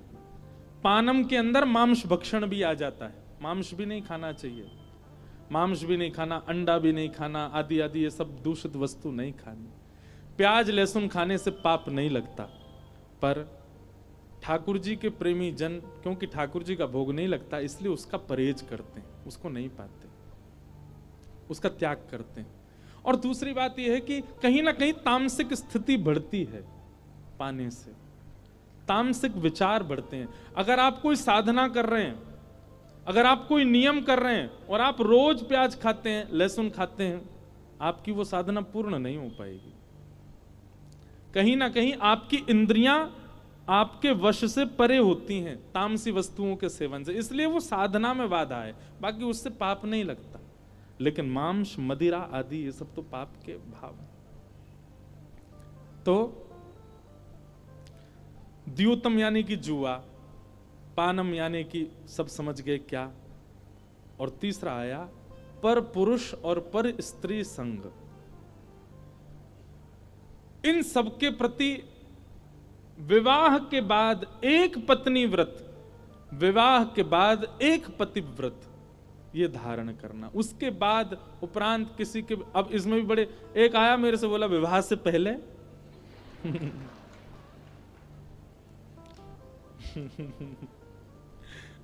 पानम के अंदर मांस भक्षण भी आ जाता है। मांस भी नहीं खाना चाहिए, मांस भी नहीं खाना, अंडा भी नहीं खाना, आदि आदि ये सब दूषित वस्तु नहीं खानी। प्याज लहसुन खाने से पाप नहीं लगता, पर ठाकुर जी के प्रेमी जन, क्योंकि ठाकुर जी का भोग नहीं लगता इसलिए उसका परहेज करते हैं, उसको नहीं पाते, उसका त्याग करते हैं। और दूसरी बात यह है कि कहीं ना कहीं तामसिक स्थिति बढ़ती है पाने से, तामसिक विचार बढ़ते हैं। अगर आप कोई साधना कर रहे हैं, अगर आप कोई नियम कर रहे हैं और आप रोज प्याज खाते हैं, लहसुन खाते हैं, आपकी वो साधना पूर्ण नहीं हो पाएगी। कहीं ना कहीं आपकी इंद्रियां आपके वश से परे होती हैं तामसी वस्तुओं के सेवन से, इसलिए वो साधना में बाधा है। बाकी उससे पाप नहीं लगता, लेकिन मांस मदिरा आदि ये सब तो पाप के भाव है। तो द्यूतम यानी कि जुआ, पानम यानी कि सब समझ गए क्या, और तीसरा आया पर पुरुष और पर स्त्री संग। इन सबके प्रति विवाह के बाद एक पत्नी व्रत, विवाह के बाद एक पति व्रत ये धारण करना, उसके बाद उपरांत किसी के, अब इसमें भी बड़े, एक आया मेरे से बोला विवाह से पहले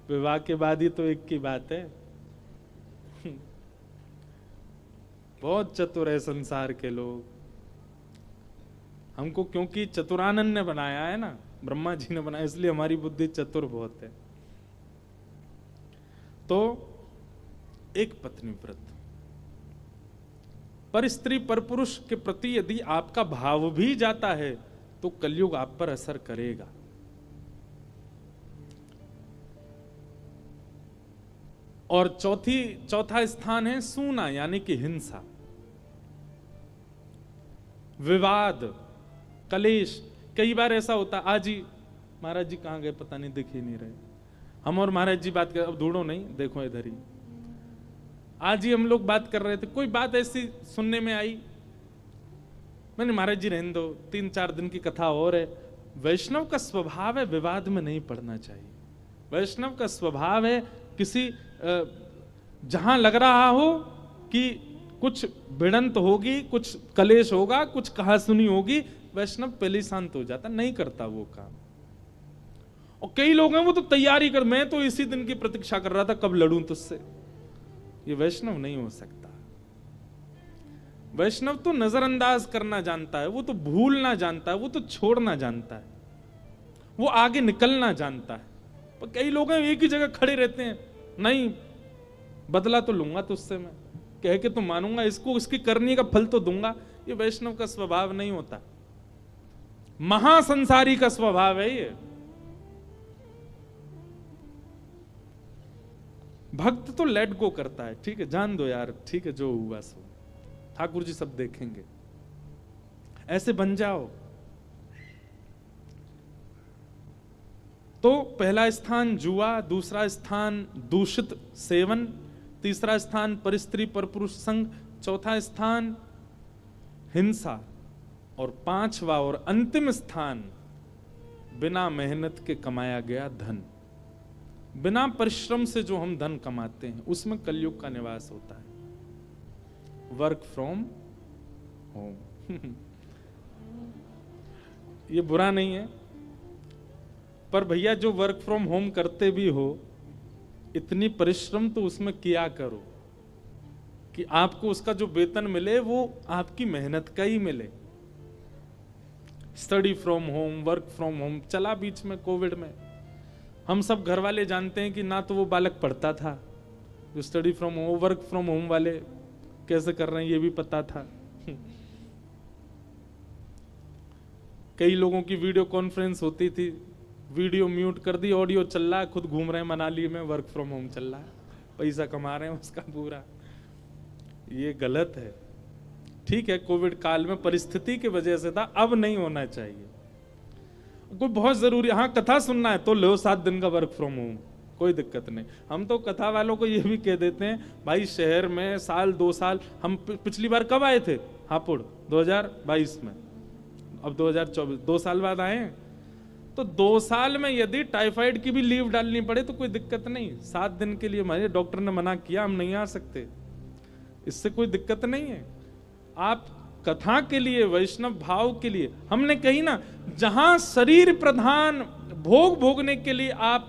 विवाह के बाद ही तो एक की बात है। बहुत चतुर है संसार के लोग, हमको क्योंकि चतुरानंद ने बनाया है ना, ब्रह्मा जी ने बनाया, इसलिए हमारी बुद्धि चतुर बहुत है। तो एक पत्नी व्रत, पर स्त्री पर पुरुष के प्रति यदि आपका भाव भी जाता है तो कलयुग आप पर असर करेगा। और चौथा स्थान है सूना यानी कि हिंसा, विवाद, कलेश। कई बार ऐसा होता, आज ही महाराज जी कहां गए पता नहीं, दिख ही नहीं रहे। हम और महाराज जी बात कर, अब ढूंढो नहीं, देखो इधर ही। आज ही हम लोग बात कर रहे थे, कोई बात ऐसी सुनने में आई, मैंने महाराज जी रहने दो, 3-4 दिन की कथा और है। वैष्णव का स्वभाव है विवाद में नहीं पड़ना चाहिए। वैष्णव का स्वभाव है किसी जहां लग रहा हो कि कुछ भिड़ंत होगी, कुछ कलेश होगा, कुछ कहासुनी होगी, वैष्णव पहले ही शांत हो जाता, नहीं करता वो काम। और कई लोग हैं वो तो तैयारी कर, मैं तो इसी दिन की प्रतीक्षा कर रहा था कब लड़ूं तुझसे। ये वैष्णव नहीं हो सकता। वैष्णव तो नजरअंदाज करना जानता है, वो तो भूलना जानता है, वो तो छोड़ना जानता है, वो आगे निकलना जानता है। पर कई लोग हैं एक ही जगह खड़े रहते हैं, नहीं बदला तो लूंगा तुझसे, मैं कह के तो मानूंगा, इसको इसकी करनी का फल तो दूंगा। ये वैष्णव का स्वभाव नहीं होता, महासंसारी का स्वभाव है ये। भक्त तो लेट गो करता है, ठीक है जान दो यार, ठीक है जो हुआ सो, ठाकुर जी सब देखेंगे, ऐसे बन जाओ। तो पहला स्थान जुआ, दूसरा स्थान दूषित सेवन, तीसरा स्थान परिस्त्री परपुरुष संग, चौथा स्थान हिंसा, और पांचवा और अंतिम स्थान बिना मेहनत के कमाया गया धन। बिना परिश्रम से जो हम धन कमाते हैं उसमें कलयुग का निवास होता है। वर्क फ्रॉम होम ये बुरा नहीं है, पर भैया जो वर्क फ्रॉम होम करते भी हो, इतनी परिश्रम तो उसमें किया करो कि आपको उसका जो वेतन मिले वो आपकी मेहनत का ही मिले। Study from home, work from home चला बीच में कोविड में, हम सब घर वाले जानते हैं कि ना तो वो बालक पढ़ता था, जो study from home work from home वाले कैसे कर रहे हैं ये भी पता था। कई लोगों की वीडियो कॉन्फ्रेंस होती थी, वीडियो म्यूट कर दी, ऑडियो चल रहा है, खुद घूम रहे हैं मनाली में, वर्क फ्रॉम होम चल रहा है, पैसा कमा रहे हैं उसका पूरा। ये गलत है। ठीक है कोविड काल में परिस्थिति की वजह से था, अब नहीं होना चाहिए। कोई बहुत जरूरी, हाँ कथा सुनना है तो लो 7 दिन का वर्क फ्रॉम होम, कोई दिक्कत नहीं। हम तो कथा वालों को ये भी कह देते हैं भाई शहर में साल 2 साल, हम पिछली बार कब आए थे हापुड़ 2022 में, अब 2024 2 साल बाद आए हैं, तो 2 साल में यदि टाइफाइड की भी लीव डालनी पड़े तो कोई दिक्कत नहीं। 7 दिन के लिए हमारे डॉक्टर ने मना किया, हम नहीं आ सकते, इससे कोई दिक्कत नहीं है। आप कथा के लिए, वैष्णव भाव के लिए, हमने कही ना जहां शरीर प्रधान भोग भोगने के लिए आप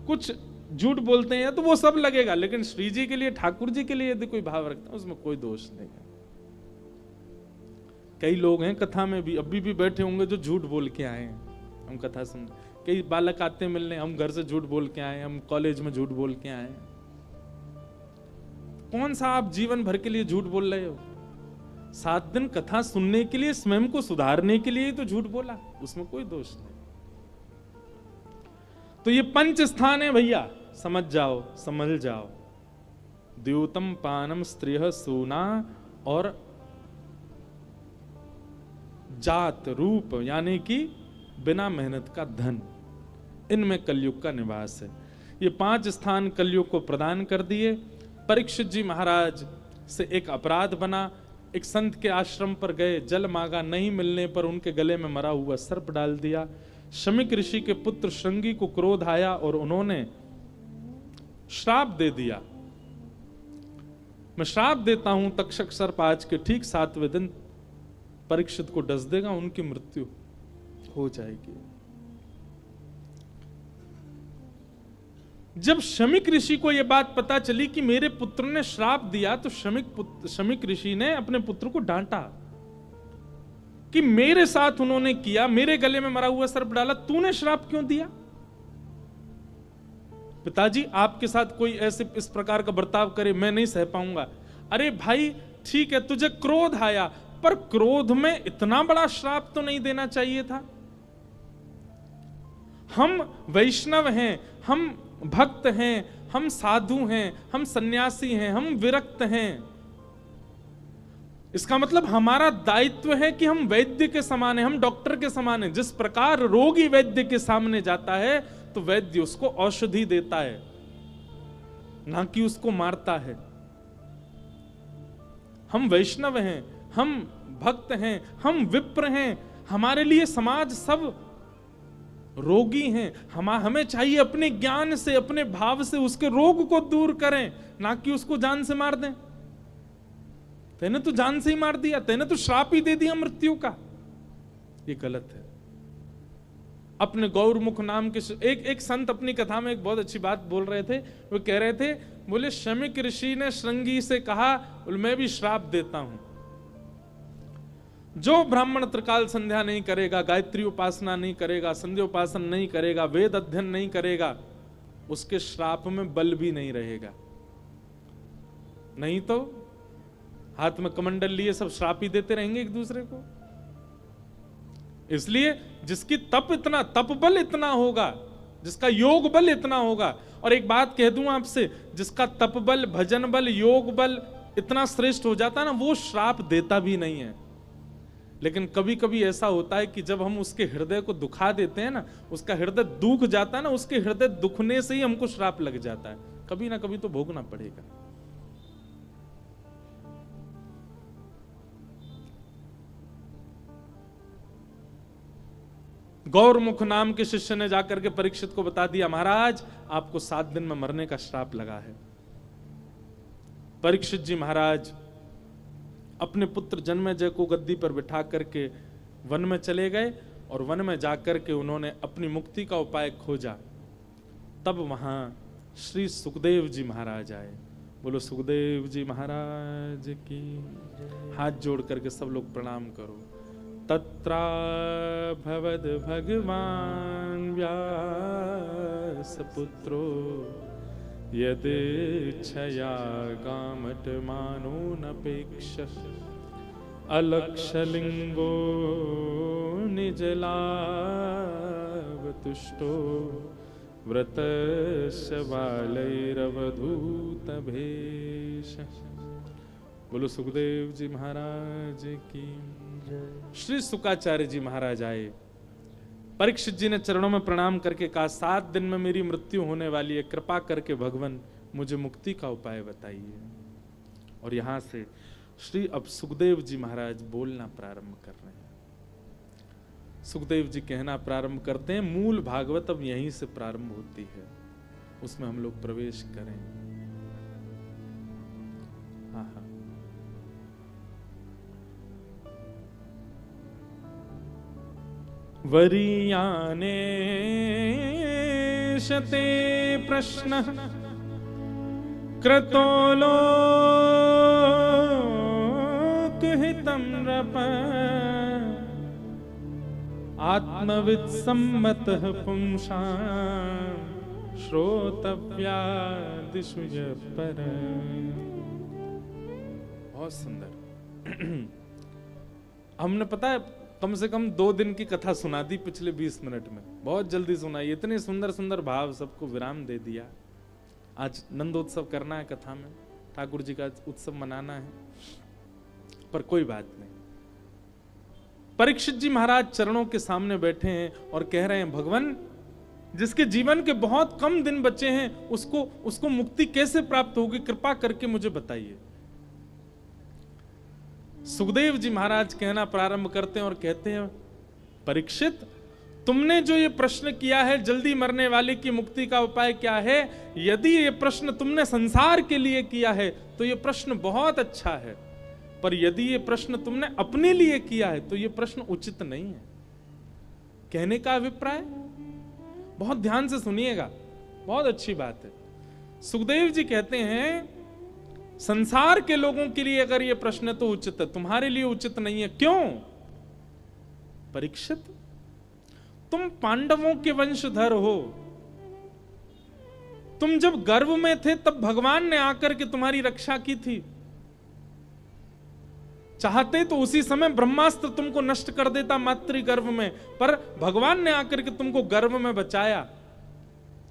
कुछ झूठ बोलते हैं तो वो सब लगेगा, लेकिन श्री जी के लिए, ठाकुर जी के लिए यदि कोई भाव रखता है उसमें कोई दोष नहीं है। कई लोग हैं कथा में भी अभी भी बैठे होंगे जो झूठ बोल के आए हैं, हम कथा सुन, कई बालक आते हैं मिलने, हम घर से झूठ बोल के आए, हम कॉलेज में झूठ बोल के आए। कौन सा आप जीवन भर के लिए झूठ बोल रहे हो? 7 दिन कथा सुनने के लिए, स्वयं को सुधारने के लिए तो झूठ बोला, उसमें कोई दोष नहीं। तो ये 5 स्थान है भैया, समझ जाओ, समझ जाओ। द्यूतम पानम स्त्रिय सूना और जात रूप, यानी कि बिना मेहनत का धन, इनमें कलयुग का निवास है। ये 5 स्थान कलयुग को प्रदान कर दिए। परीक्षित जी महाराज से एक अपराध बना, एक संत के आश्रम पर गए, जल मांगा, नहीं मिलने पर उनके गले में मरा हुआ सर्प डाल दिया। शमिक ऋषि के पुत्र श्रृंगी को क्रोध आया और उन्होंने श्राप दे दिया, मैं श्राप देता हूं, तक्षक सर्प आज के ठीक 7वें दिन परीक्षित को डस देगा, उनकी मृत्यु हो जाएगी। जब शमिक ऋषि को यह बात पता चली कि मेरे पुत्र ने श्राप दिया, तो शमिक ऋषि ने अपने पुत्र को डांटा कि मेरे साथ उन्होंने किया, मेरे गले में मरा हुआ सर्प डाला, तूने श्राप क्यों दिया? पिताजी आपके साथ कोई ऐसे इस प्रकार का बर्ताव करे मैं नहीं सह पाऊंगा। अरे भाई ठीक है तुझे क्रोध आया, पर क्रोध में इतना बड़ा श्राप तो नहीं देना चाहिए था। हम वैष्णव हैं, हम भक्त हैं, हम साधु हैं, हम सन्यासी हैं, हम विरक्त हैं। इसका मतलब हमारा दायित्व है कि हम वैद्य के समान हैं, हम डॉक्टर के समान हैं। जिस प्रकार रोगी वैद्य के सामने जाता है तो वैद्य उसको औषधि देता है, ना कि उसको मारता है। हम वैष्णव हैं, हम भक्त हैं, हम विप्र हैं, हमारे लिए समाज सब रोगी हैं। हमें चाहिए अपने ज्ञान से, अपने भाव से उसके रोग को दूर करें, ना कि उसको जान से मार दें। तेने तो जान से ही मार दिया, तेने तो श्राप ही दे दिया मृत्यु का, ये गलत है। अपने गौरमुख नाम के एक संत अपनी कथा में एक बहुत अच्छी बात बोल रहे थे। वो कह रहे थे, बोले शमिक ऋषि ने श्रृंगी से कहा मैं भी श्राप देता हूं, जो ब्राह्मण त्रिकाल संध्या नहीं करेगा, गायत्री उपासना नहीं करेगा, संध्या उपासना नहीं करेगा, वेद अध्ययन नहीं करेगा, उसके श्राप में बल भी नहीं रहेगा। नहीं तो हाथ में कमंडल लिए सब श्राप ही देते रहेंगे एक दूसरे को। इसलिए जिसकी तप बल इतना होगा, जिसका योग बल इतना होगा, और एक बात कह दूं आपसे, जिसका तप बल, भजन बल, योग बल इतना श्रेष्ठ हो जाता है ना, वो श्राप देता भी नहीं है। लेकिन कभी कभी ऐसा होता है कि जब हम उसके हृदय को दुखा देते हैं ना, उसका हृदय दुख जाता है ना, उसके हृदय दुखने से ही हमको श्राप लग जाता है। कभी ना कभी तो भोगना पड़ेगा। गौरमुख नाम के शिष्य ने जाकर के परीक्षित को बता दिया, महाराज आपको 7 दिन में मरने का श्राप लगा है। परीक्षित जी महाराज अपने पुत्र जन्मेजय को गद्दी पर बिठा करके वन में चले गए, और वन में जाकर के उन्होंने अपनी मुक्ति का उपाय खोजा। तब वहां श्री सुखदेव जी महाराज आए। बोलो सुखदेव जी महाराज की। हाथ जोड़ करके सब लोग प्रणाम करो। तत्रा भवद भगवान व्यास पुत्रो यदेच्छया कामटमानो नपेक्ष अलक्षलिंगो निजलावतुष्टो व्रतस्य बालैरवधूत भेष। बोलो सुखदेव जी महाराज की। श्री सुकाचार्य जी महाराज आए। परीक्षित जी ने चरणों में प्रणाम करके कहा, 7 दिन में मेरी मृत्यु होने वाली है, कृपा करके भगवान मुझे मुक्ति का उपाय बताइए। और यहां से श्री अब सुखदेव जी महाराज बोलना प्रारंभ कर रहे हैं। सुखदेव जी कहना प्रारंभ करते हैं। मूल भागवत अब यहीं से प्रारंभ होती है, उसमें हम लोग प्रवेश करें। हाँ। वरीयाने शते प्रश्न क्रतो लोकहितं नृप आत्मवित् सम्मतः पुंसां श्रोतव्या दिशु पर। बहुत सुंदर। हमने पता है कम से कम 2 दिन की कथा सुना दी पिछले 20 मिनट में। बहुत जल्दी सुनाई, इतने सुंदर सुंदर भाव, सबको विराम दे दिया। आज नंदोत्सव करना है, कथा में ठाकुर जी का उत्सव मनाना है, पर कोई बात नहीं। परीक्षित जी महाराज चरणों के सामने बैठे हैं और कह रहे हैं, भगवान जिसके जीवन के बहुत कम दिन बचे हैं, उसको मुक्ति कैसे प्राप्त होगी, कृपा करके मुझे बताइए। सुखदेव जी महाराज कहना प्रारंभ करते हैं और कहते हैं, परीक्षित तुमने जो ये प्रश्न किया है, जल्दी मरने वाले की मुक्ति का उपाय क्या है, यदि ये प्रश्न तुमने संसार के लिए किया है तो ये प्रश्न बहुत अच्छा है, पर यदि ये प्रश्न तुमने अपने लिए किया है तो ये प्रश्न उचित नहीं है। कहने का अभिप्राय बहुत ध्यान से सुनिएगा, बहुत अच्छी बात है। सुखदेव जी कहते हैं, संसार के लोगों के लिए अगर ये प्रश्न तो उचित है, तुम्हारे लिए उचित नहीं है। क्यों? परीक्षित, तुम पांडवों के वंशधर हो। तुम जब गर्भ में थे तब भगवान ने आकर के तुम्हारी रक्षा की थी। चाहते तो उसी समय ब्रह्मास्त्र तुमको नष्ट कर देता मातृ गर्भ में, पर भगवान ने आकर के तुमको गर्भ में बचाया।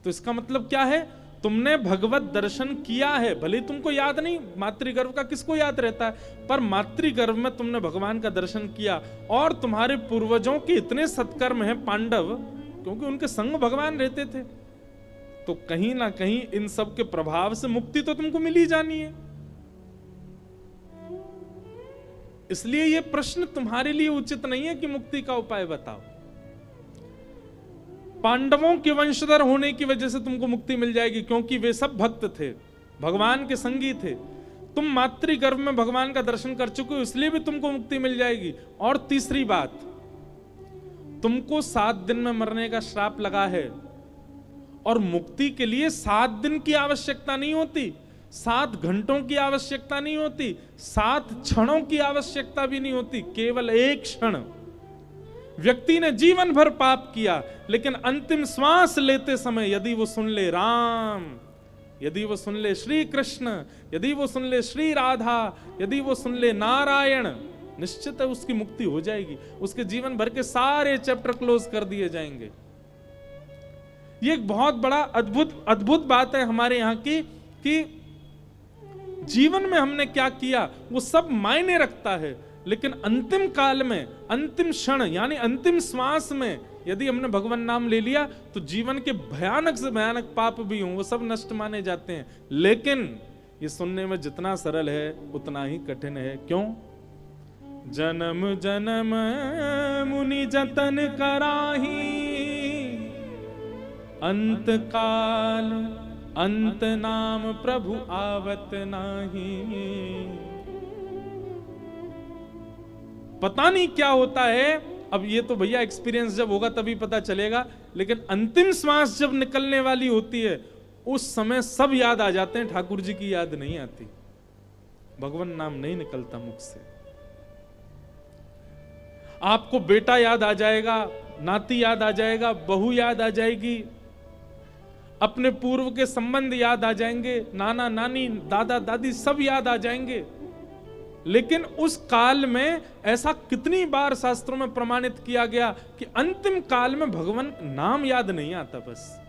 तो इसका मतलब क्या है? तुमने भगवत दर्शन किया है। भले तुमको याद नहीं, मातृगर्भ का किसको याद रहता है, पर मातृगर्भ में तुमने भगवान का दर्शन किया। और तुम्हारे पूर्वजों के इतने सत्कर्म हैं पांडव, क्योंकि उनके संग भगवान रहते थे, तो कहीं ना कहीं इन सब के प्रभाव से मुक्ति तो तुमको मिल ही जानी है। इसलिए यह प्रश्न तुम्हारे लिए उचित नहीं है कि मुक्ति का उपाय बताओ। पांडवों के वंशधर होने की वजह से तुमको मुक्ति मिल जाएगी, क्योंकि वे सब भक्त थे, भगवान के संगी थे। तुम मातृगर्भ में भगवान का दर्शन कर चुके हो, इसलिए भी तुमको मुक्ति मिल जाएगी। और तीसरी बात, तुमको 7 दिन में मरने का श्राप लगा है, और मुक्ति के लिए 7 दिन की आवश्यकता नहीं होती। 7 घंटों की आवश्यकता नहीं होती, 7 क्षणों की आवश्यकता भी नहीं होती, केवल एक क्षण। व्यक्ति ने जीवन भर पाप किया, लेकिन अंतिम श्वास लेते समय यदि वो सुन ले राम, यदि वो सुन ले श्री कृष्ण, यदि वो सुन ले श्री राधा, यदि वो सुन ले नारायण, निश्चित है उसकी मुक्ति हो जाएगी। उसके जीवन भर के सारे चैप्टर क्लोज कर दिए जाएंगे। ये एक बहुत बड़ा अद्भुत बात है हमारे यहाँ की, कि जीवन में हमने क्या किया वो सब मायने रखता है, लेकिन अंतिम काल में, अंतिम क्षण यानी अंतिम श्वास में यदि हमने भगवान नाम ले लिया तो जीवन के भयानक से भयानक पाप भी हों वो सब नष्ट माने जाते हैं। लेकिन ये सुनने में जितना सरल है उतना ही कठिन है। क्यों? जन्म जन्म मुनि जतन कराही, अंत काल अंत नाम प्रभु आवत नाही। पता नहीं क्या होता है, अब ये तो भैया एक्सपीरियंस जब होगा तभी पता चलेगा, लेकिन अंतिम श्वास जब निकलने वाली होती है उस समय सब याद आ जाते हैं, ठाकुर जी की याद नहीं आती, भगवान नाम नहीं निकलता मुख से। आपको बेटा याद आ जाएगा, नाती याद आ जाएगा, बहू याद आ जाएगी, अपने पूर्व के संबंध याद आ जाएंगे, नाना नानी दादा दादी सब याद आ जाएंगे। लेकिन उस काल में ऐसा कितनी बार शास्त्रों में प्रमाणित किया गया कि अंतिम काल में भगवान नाम याद नहीं आता, बस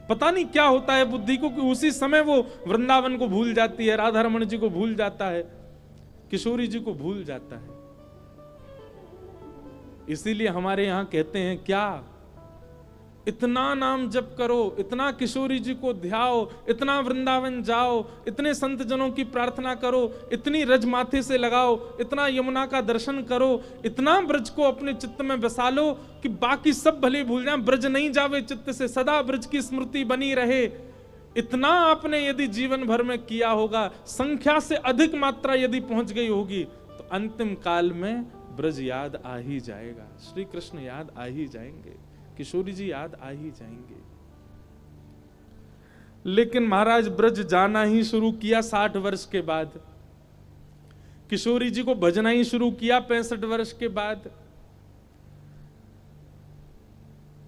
पता नहीं क्या होता है बुद्धि को कि उसी समय वो वृंदावन को भूल जाती है, राधा रमण जी को भूल जाता है, किशोरी जी को भूल जाता है। इसीलिए हमारे यहां कहते हैं क्या, इतना नाम जप करो, इतना किशोरी जी को ध्याओ, इतना वृंदावन जाओ, इतने संत जनों की प्रार्थना करो, इतनी रज माथे से लगाओ, इतना यमुना का दर्शन करो, इतना ब्रज को अपने चित्त में बसा लो कि बाकी सब भले भूल जाएं, ब्रज नहीं जावे चित्त से, सदा ब्रज की स्मृति बनी रहे। इतना आपने यदि जीवन भर में किया होगा, संख्या से अधिक मात्रा यदि पहुंच गई होगी, तो अंतिम काल में ब्रज याद आ ही जाएगा, श्री कृष्ण याद आ ही जाएंगे, किशोरी जी याद आ ही जाएंगे। लेकिन महाराज ब्रज जाना ही शुरू किया 60 वर्ष के बाद, किशोरी जी को भजना ही शुरू किया 65 वर्ष के बाद,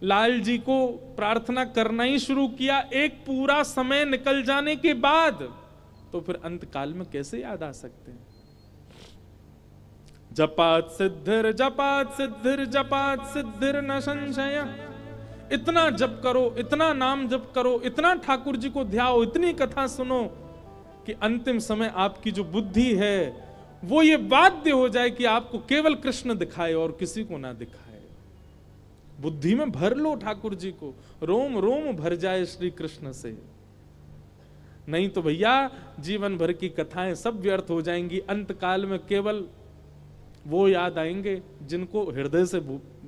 लाल जी को प्रार्थना करना ही शुरू किया एक पूरा समय निकल जाने के बाद, तो फिर अंत काल में कैसे याद आ सकते हैं? जपात सिद्धिर जपात सिद्धिर जपात सिद्धिर न संशय। इतना जप करो, इतना नाम जप करो, इतना ठाकुर जी को ध्याओ, इतनी कथा सुनो कि अंतिम समय आपकी जो बुद्धि है वो ये बाध्य हो जाए कि आपको केवल कृष्ण दिखाए और किसी को ना दिखाए। बुद्धि में भर लो ठाकुर जी को, रोम रोम भर जाए श्री कृष्ण से। नहीं तो भैया जीवन भर की कथाएं सब व्यर्थ हो जाएंगी, अंत काल में केवल वो याद आएंगे जिनको हृदय से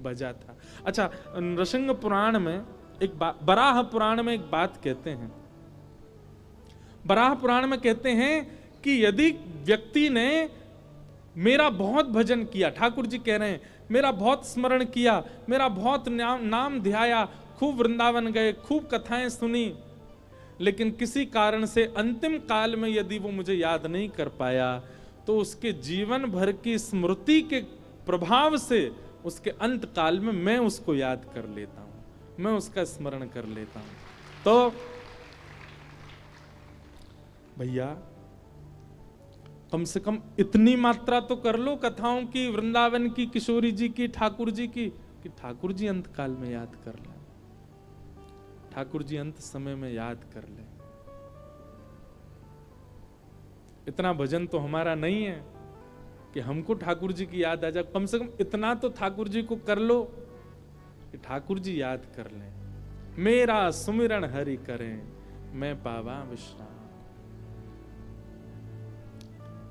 बजा था। अच्छा, नृसिंह पुराण में एक बराह पुराण में एक बात कहते हैं, बराह पुराण में कहते हैं कि यदि व्यक्ति ने मेरा बहुत भजन किया, ठाकुर जी कह रहे हैं मेरा बहुत स्मरण किया, मेरा बहुत नाम ध्याया, खूब वृंदावन गए, खूब कथाएं सुनी, लेकिन किसी कारण से अंतिम काल में यदि वो मुझे याद नहीं कर पाया, तो उसके जीवन भर की स्मृति के प्रभाव से उसके अंत काल में मैं उसको याद कर लेता हूं, मैं उसका स्मरण कर लेता हूं। तो भैया कम से कम इतनी मात्रा तो कर लो कथाओं की, वृंदावन की, किशोरी जी की, ठाकुर जी की, कि ठाकुर जी अंत काल में याद कर ले, ठाकुर जी अंत समय में याद कर ले। इतना भजन तो हमारा नहीं है कि हमको ठाकुर जी की याद आ जाए, कम से कम इतना तो ठाकुर जी को कर लो कि ठाकुर जी याद कर लें। मेरा सुमिरन हरि करें मैं पावा विश्राम,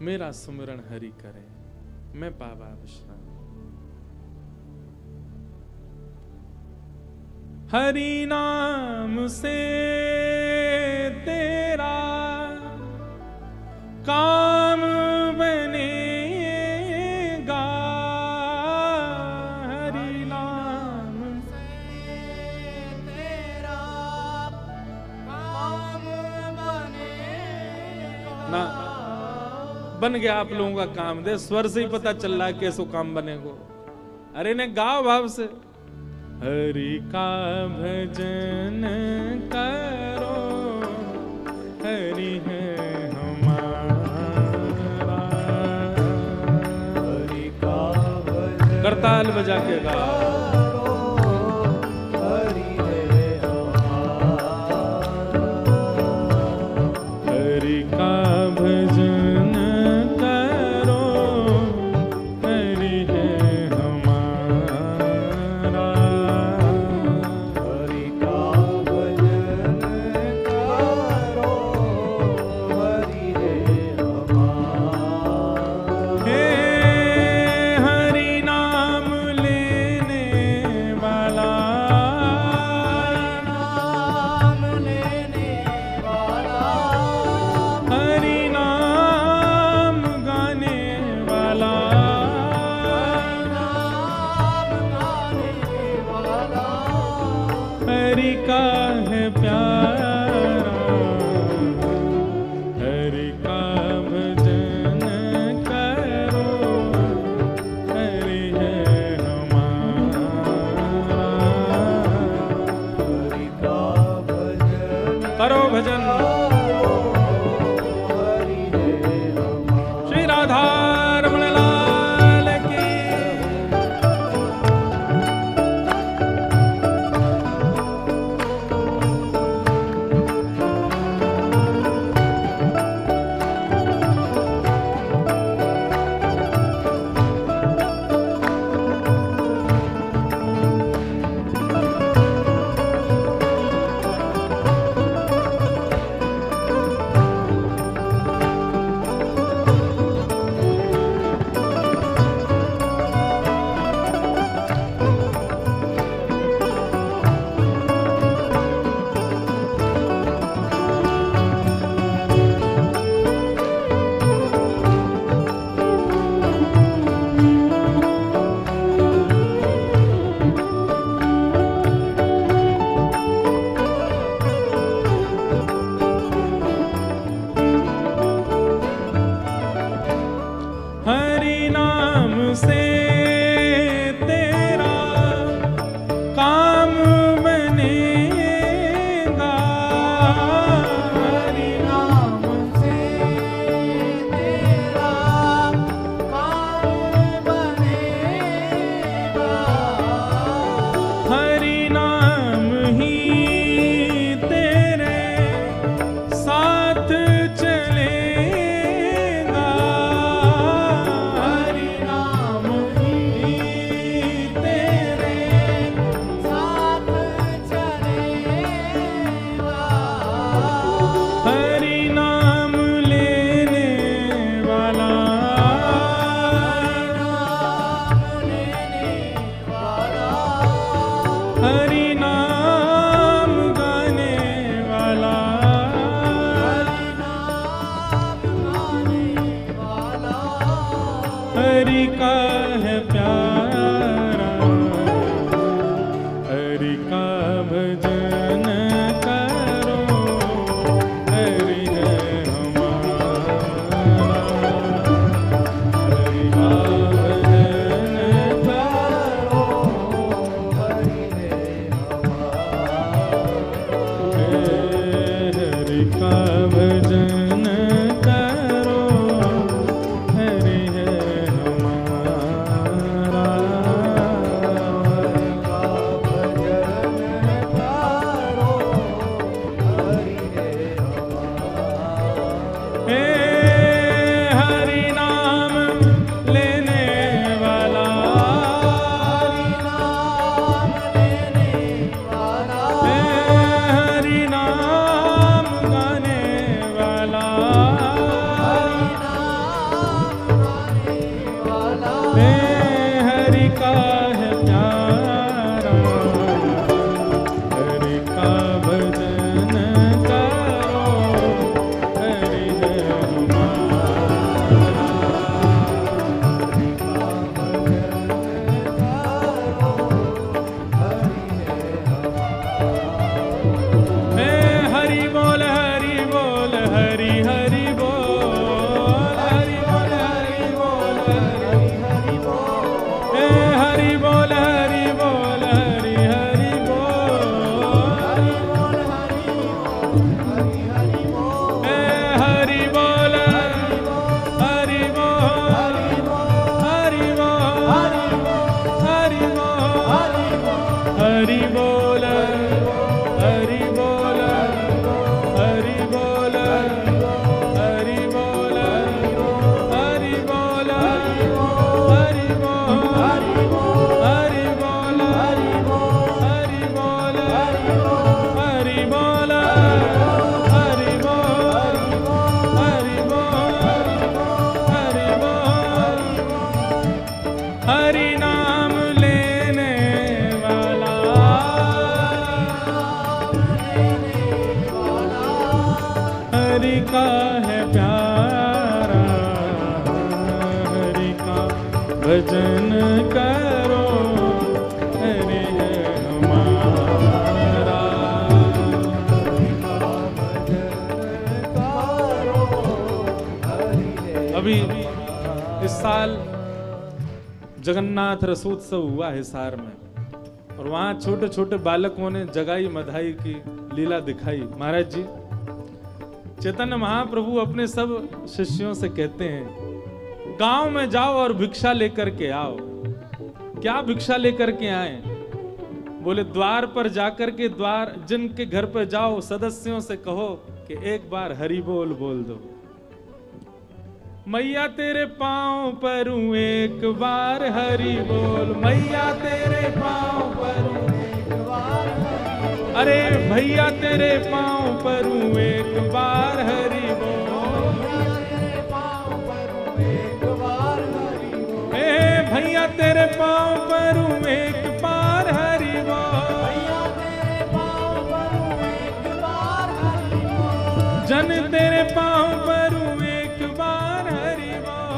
मेरा सुमिरन हरि करें मैं पावा विश्राम। हरि नाम से तेरा काम बनेगा, हरि नाम से तेरा काम बनेगा। ना बन गया आप लोगों का काम। दे स्वर से ही पता चल रहा है कैसो काम बनेगो। अरे ने गाओ भाव से। हरि का भजन करो, हरि है हमारा। हरि का भजन करताल बजा के गा। हरि है हमारा। हरि का भजन करो, हरि है हमारा। हरि का भजन करो, हरि है हमारा। हे हरि नाम लेने वाला, नाम लेने वाला, हरि नाम गाने वाला, नाम गाने वाला। हरि का है प्यारा। हरि का भजन करो, हरि है हमारा। हरि का भजन करो भजन। हरि है हमारा। श्री राधा रमण लाल की। हरि नाम से तेरा काम बनेगा। हरि नाम से तेरा काम बनेगा। हरि नाम ही तेरे साथ चलेगा। हरि नाम ही तेरे साथ चलेगा। हरि नाम लेने वाला, नाम लेने वाला, हरि नाम गाने वाला, हरि नाम गाने वाला। हरि का है प्यारा। हरि का भजन करो, हरि है हमारा। हरि का भजन करो, हरि है हमारा। हरि का भजन करो, हरि है हमारा। वाला हरि का है प्यारा, हरि का भजन करो, हरि है हमारा। अभी इस साल जगन्नाथ रसोत्सव हुआ हिसार में, और वहां छोटे छोटे बालकों ने जगाई मधाई की लीला दिखाई। महाराज जी, चैतन्य महाप्रभु अपने सब शिष्यों से कहते हैं, गांव में जाओ और भिक्षा लेकर के आओ। क्या भिक्षा लेकर के आए? बोले द्वार पर जाकर के, द्वार जिनके घर पर जाओ, सदस्यों से कहो कि एक बार हरि बोल बोल दो। मैया तेरे पांव परूं एक बार हरि बोल, मैया तेरे पांव परूं एक बार हरि बोल, अरे भैया तेरे पांव परूं एक बार हरि बोल, ए भैया तेरे पांव परूं एक बार हरि बोल, जन तेरे पांव परूं एक बार हरि बोल,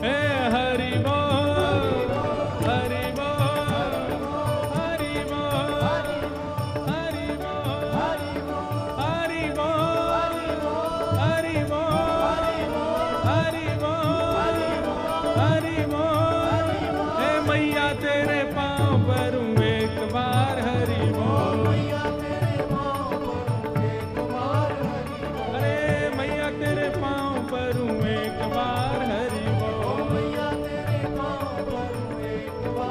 ए हरि बोल, हरि बोल, हरि बोल, हरि बोल, हरि बोल, हरि बोल, हरि बोल, हरि बोल, ए मैया तेरे पांव परूं एक बार हरि बोल, अरे मैया तेरे पांव परूं एक बार हरि बोल,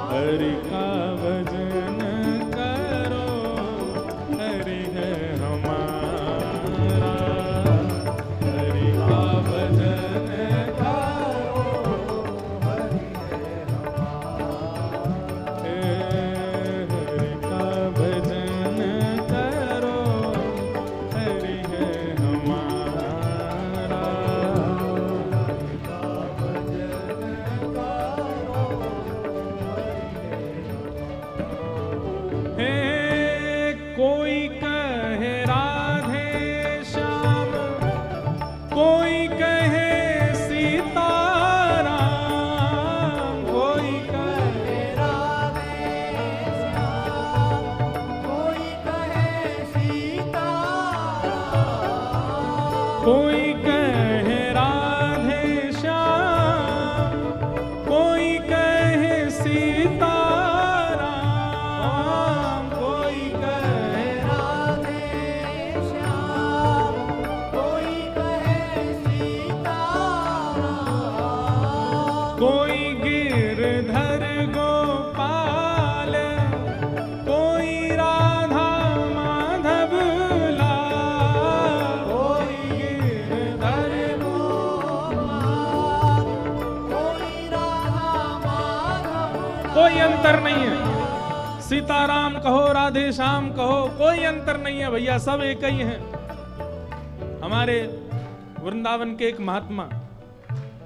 हरि का भजन करो, हरि है हमारा, हरि का भजन करो, हरि का भजन करो, हरि है हमारा। हे कोई कहे राधे श्याम, कोई कहे सीताराम, कोई कहे राधे श्याम, कोई कहे सीताराम, कोई कहे राधे श्याम, कोई कहे सीताराम, कोई कहे राधे श्याम, कोई कहे सीताराम, कोई गिरधर गोपाल, कोई राधा माधव लाल, कोई गिरधर गोपाल, कोई राधा माधव, कोई अंतर नहीं है। सीताराम कहो, राधे श्याम कहो, कोई अंतर नहीं है भैया, सब एक ही हैं। हमारे वृंदावन के एक महात्मा,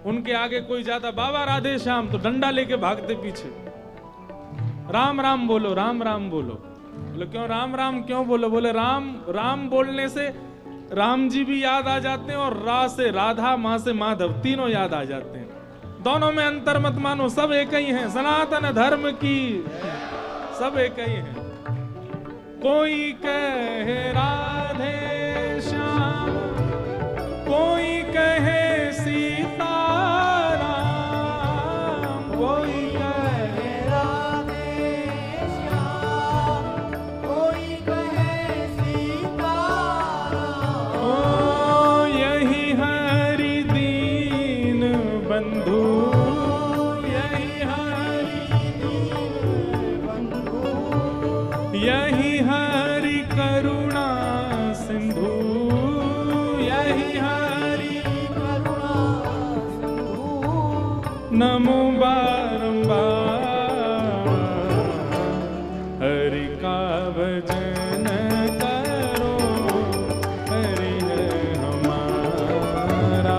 उनके आगे कोई जाता, बाबा राधे श्याम, तो डंडा लेके भागते पीछे, राम राम बोलो, राम राम बोलो। बोले क्यों राम राम क्यों बोलो? बोले राम राम बोलने से राम जी भी याद आ जाते हैं, और रा से राधा, माँ से माधव, तीनों याद आ जाते हैं। दोनों में अंतर मत मानो, सब एक ही हैं। सनातन धर्म की सब एक ही हैं। कोई कहे राधे श्याम, कोई कहे सीताराम, कोई कहे राधे श्याम, कोई कहे सीताराम, ओ यही हरि दीन बंधु, यही हरि यही हरि करुणा सिंधु, यही हरि करुणा सिंधु, नमो बारंबार, हरि का भजन करो, हरि है हमारा,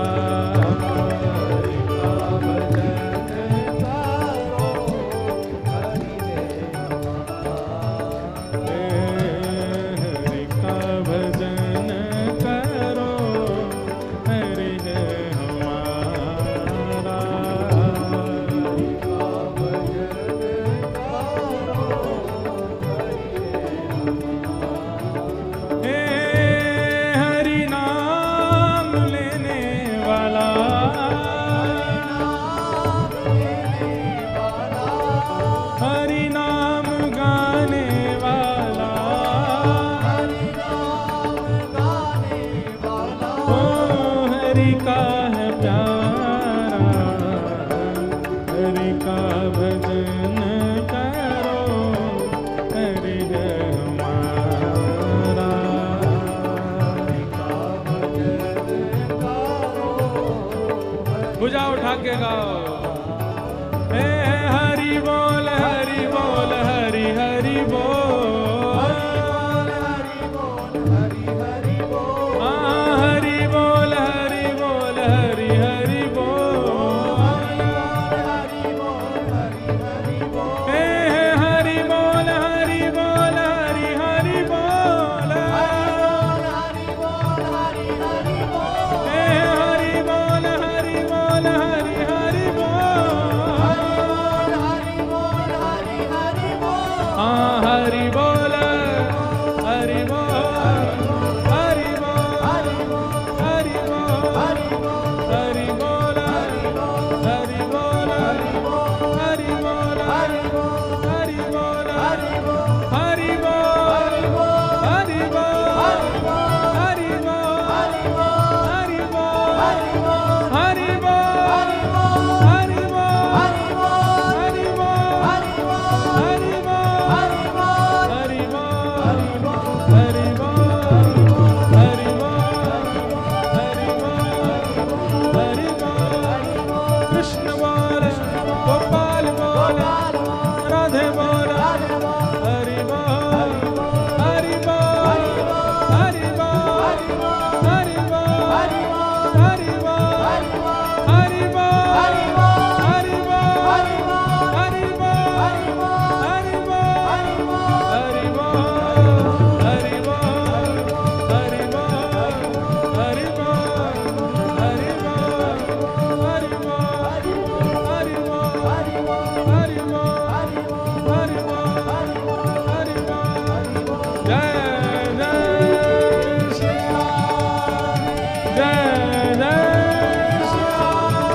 हरि का भजन करो, हरि है हमारा, उठा के गाओ। हे हरि बोल हरि बोल हरि हरि बोल, हरि बोल हरि हरि बोल, हरि बोल हरि बोल हरि हरि बोल, हरि बोल हरि हरि बोल, हे हरि बोल हरि बोल हरि हरि बोल, हरि बोल हरि हरि बोल, हे हरि बोल हरि बोल हरि हरि बोल, हरि बोल हरि हरि बोल, हाँ हरि बोल हरि बोल हरि बोल हरि बोल हरि बोल हरि बोल, हरि बोल हरि बोल हरि बोल हरि बोल हरि बोल हरि बोल हरि बोल, हरि बोल हरि बोल हरि बोल हरि बोल हरि बोल, हरि बोल हरि बोल हरि बोल हरि बोल, हरि बोल हरि बोल हरि बोल हरि बोल, हरि बोल हरि बोल हरि बोल हरि बोल, हरि बोल हरि बोल हरि बोल कृष्ण बोल गोपाल बोल राधे बोल हरि बोल हरि बोल हरि बोल हरि बोल हरि बोल हरि बोल हरि बोल हरि बोल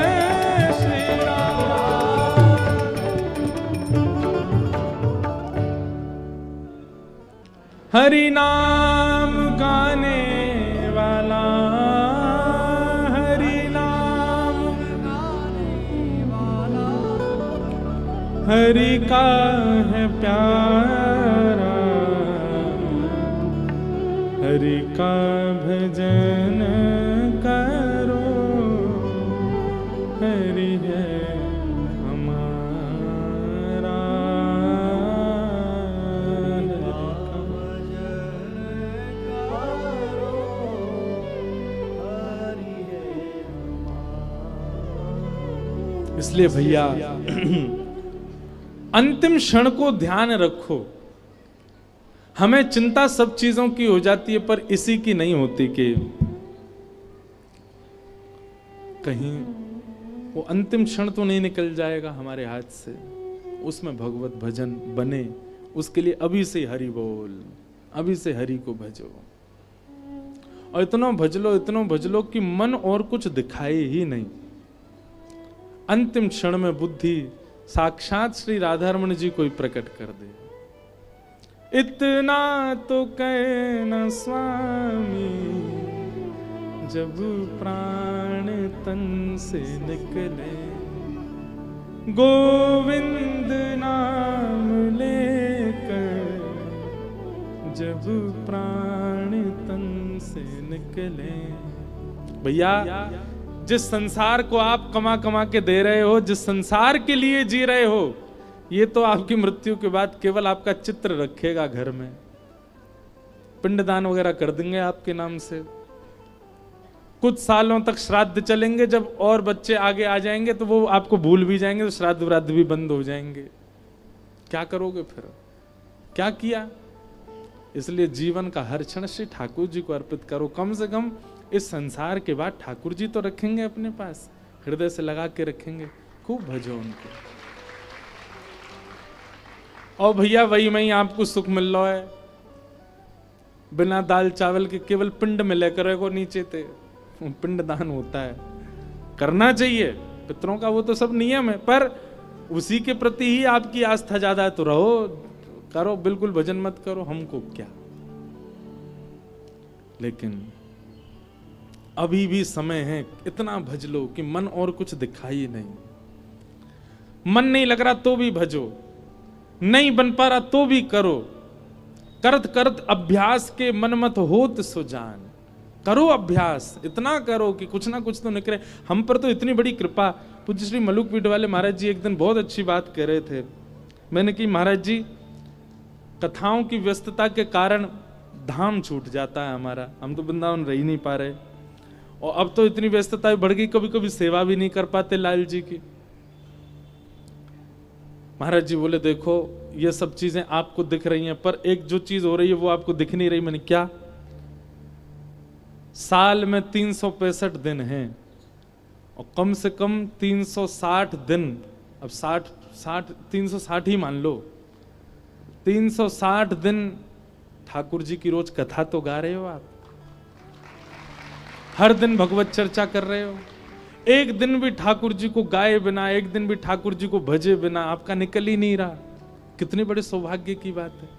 हरि हरि नाम गाने वाला हरि नाम हरि का है प्यारा, हरि का भजन करो, हरि है हमारा, हरि का इसलिए भैया अंतिम क्षण को ध्यान रखो। हमें चिंता सब चीजों की हो जाती है, पर इसी की नहीं होती कि कहीं वो अंतिम क्षण तो नहीं निकल जाएगा हमारे हाथ से, उसमें भगवत भजन बने। उसके लिए अभी से हरि बोल, अभी से हरि को भजो, और इतना भज लो कि मन और कुछ दिखाए ही नहीं। अंतिम क्षण में बुद्धि साक्षात श्री राधारमण जी को ही प्रकट कर दे। इतना तो कहना स्वामी, जब प्राण तन से निकले, गोविंद नाम लेकर, जब प्राण तन से निकले। भैया जिस संसार को आप कमा कमा के दे रहे हो, जिस संसार के लिए जी रहे हो, ये तो आपकी मृत्यु के बाद केवल आपका चित्र रखेगा घर में। पिंडदान वगैरह कर देंगे आपके नाम से, कुछ सालों तक श्राद्ध चलेंगे, जब और बच्चे आगे आ जाएंगे तो वो आपको भूल भी जाएंगे, तो श्राद्ध व्राद्ध भी बंद हो जाएंगे। क्या करोगे फिर, क्या किया? इसलिए जीवन का हर क्षण श्री ठाकुर जी को अर्पित करो। कम से कम इस संसार के बाद ठाकुर जी तो रखेंगे अपने पास, हृदय से लगा के रखेंगे, खूब भजो उनको। और भैया वही में ही आपको सुख मिल रहा है, बिना दाल चावल के केवल पिंड मिले करेगो नीचे थे, पिंड दान होता है, करना चाहिए पितरों का, वो तो सब नियम है, पर उसी के प्रति ही आपकी आस्था ज्यादा है तो रहो, करो, बिल्कुल भजन मत करो, हमको क्या। लेकिन अभी भी समय है, इतना भज लो कि मन और कुछ दिखाई नहीं। मन नहीं लग रहा तो भी भजो, नहीं बन पा रहा तो भी करो। करत करत अभ्यास के मन मत होत सो जान, करो अभ्यास, इतना करो कि कुछ ना कुछ तो निकले। हम पर तो इतनी बड़ी कृपा। पूज्य श्री मलुक पीठ वाले महाराज जी एक दिन बहुत अच्छी बात कह रहे थे। मैंने की महाराज जी, कथाओं की व्यस्तता के कारण धाम छूट जाता है हमारा, हम तो वृंदावन रह ही नहीं पा रहे, और अब तो इतनी व्यस्तता बढ़ गई, कभी कभी सेवा भी नहीं कर पाते लाल जी की। महाराज जी बोले देखो ये सब चीजें आपको दिख रही हैं, पर एक जो चीज हो रही है वो आपको दिख नहीं रही। मैंने क्या? साल में 365 दिन हैं और कम से कम 360 दिन, अब 360 ही मान लो, 360 दिन ठाकुर जी की रोज कथा तो गा रहे हो आप, हर दिन भगवत चर्चा कर रहे हो, एक दिन भी ठाकुर जी को गाए बिना, एक दिन भी ठाकुर जी को भजे बिना आपका निकल ही नहीं रहा। कितने बड़े सौभाग्य की बात है।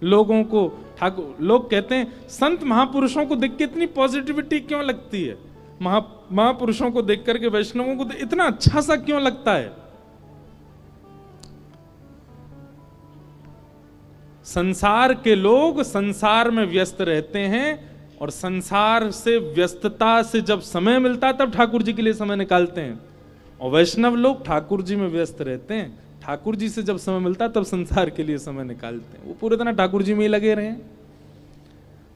लोगों को ठाकुर, लोग कहते हैं संत महापुरुषों को देख के इतनी पॉजिटिविटी क्यों लगती है, महापुरुषों को देख करके वैष्णवों को इतना अच्छा सा क्यों लगता है? संसार के लोग संसार में व्यस्त रहते हैं और संसार से व्यस्तता से जब समय मिलता है तब ठाकुर जी के लिए समय निकालते हैं, और वैष्णव लोग ठाकुर जी में व्यस्त रहते हैं, ठाकुर जी से जब समय मिलता है तब संसार के लिए समय निकालते हैं। वो पूरे दिन ठाकुर जी में ही लगे रहे।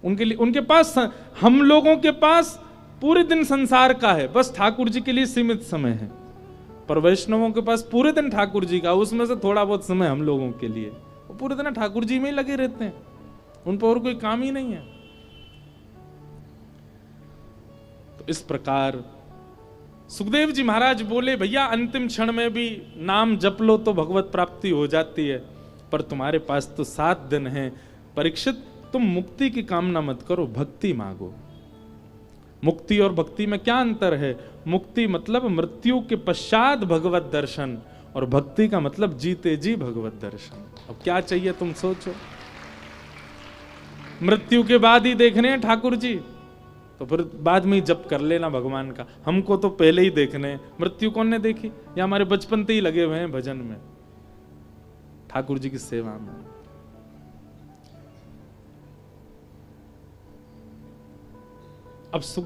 उनके लिए, उनके पास, हम लोगों के पास पूरे दिन संसार का है, बस ठाकुर जी के लिए सीमित समय है, पर वैष्णवों के पास पूरे दिन ठाकुर जी का, उसमें से थोड़ा बहुत समय हम लोगों के लिए। वो पूरे दिन ठाकुर जी में ही लगे रहते हैं, उन पर और कोई काम ही नहीं है। तो इस प्रकार सुखदेव जी महाराज बोले भैया अंतिम क्षण में भी नाम जप लो तो भगवत प्राप्ति हो जाती है, पर तुम्हारे पास तो 7 दिन हैं। परीक्षित, तुम मुक्ति की कामना मत करो, भक्ति मांगो। मुक्ति और भक्ति में क्या अंतर है? मुक्ति मतलब मृत्यु के पश्चात भगवत दर्शन, और भक्ति का मतलब जीते जी भगवत दर्शन। अब क्या चाहिए तुम सोचो। मृत्यु के बाद ही देखने हैं ठाकुर जी, तो फिर बाद में ही जप कर लेना भगवान का। हमको तो पहले ही देखने, मृत्यु कौन ने देखी? या हमारे बचपन से ही लगे हुए हैं भजन में, ठाकुर जी की सेवा में। अब सुख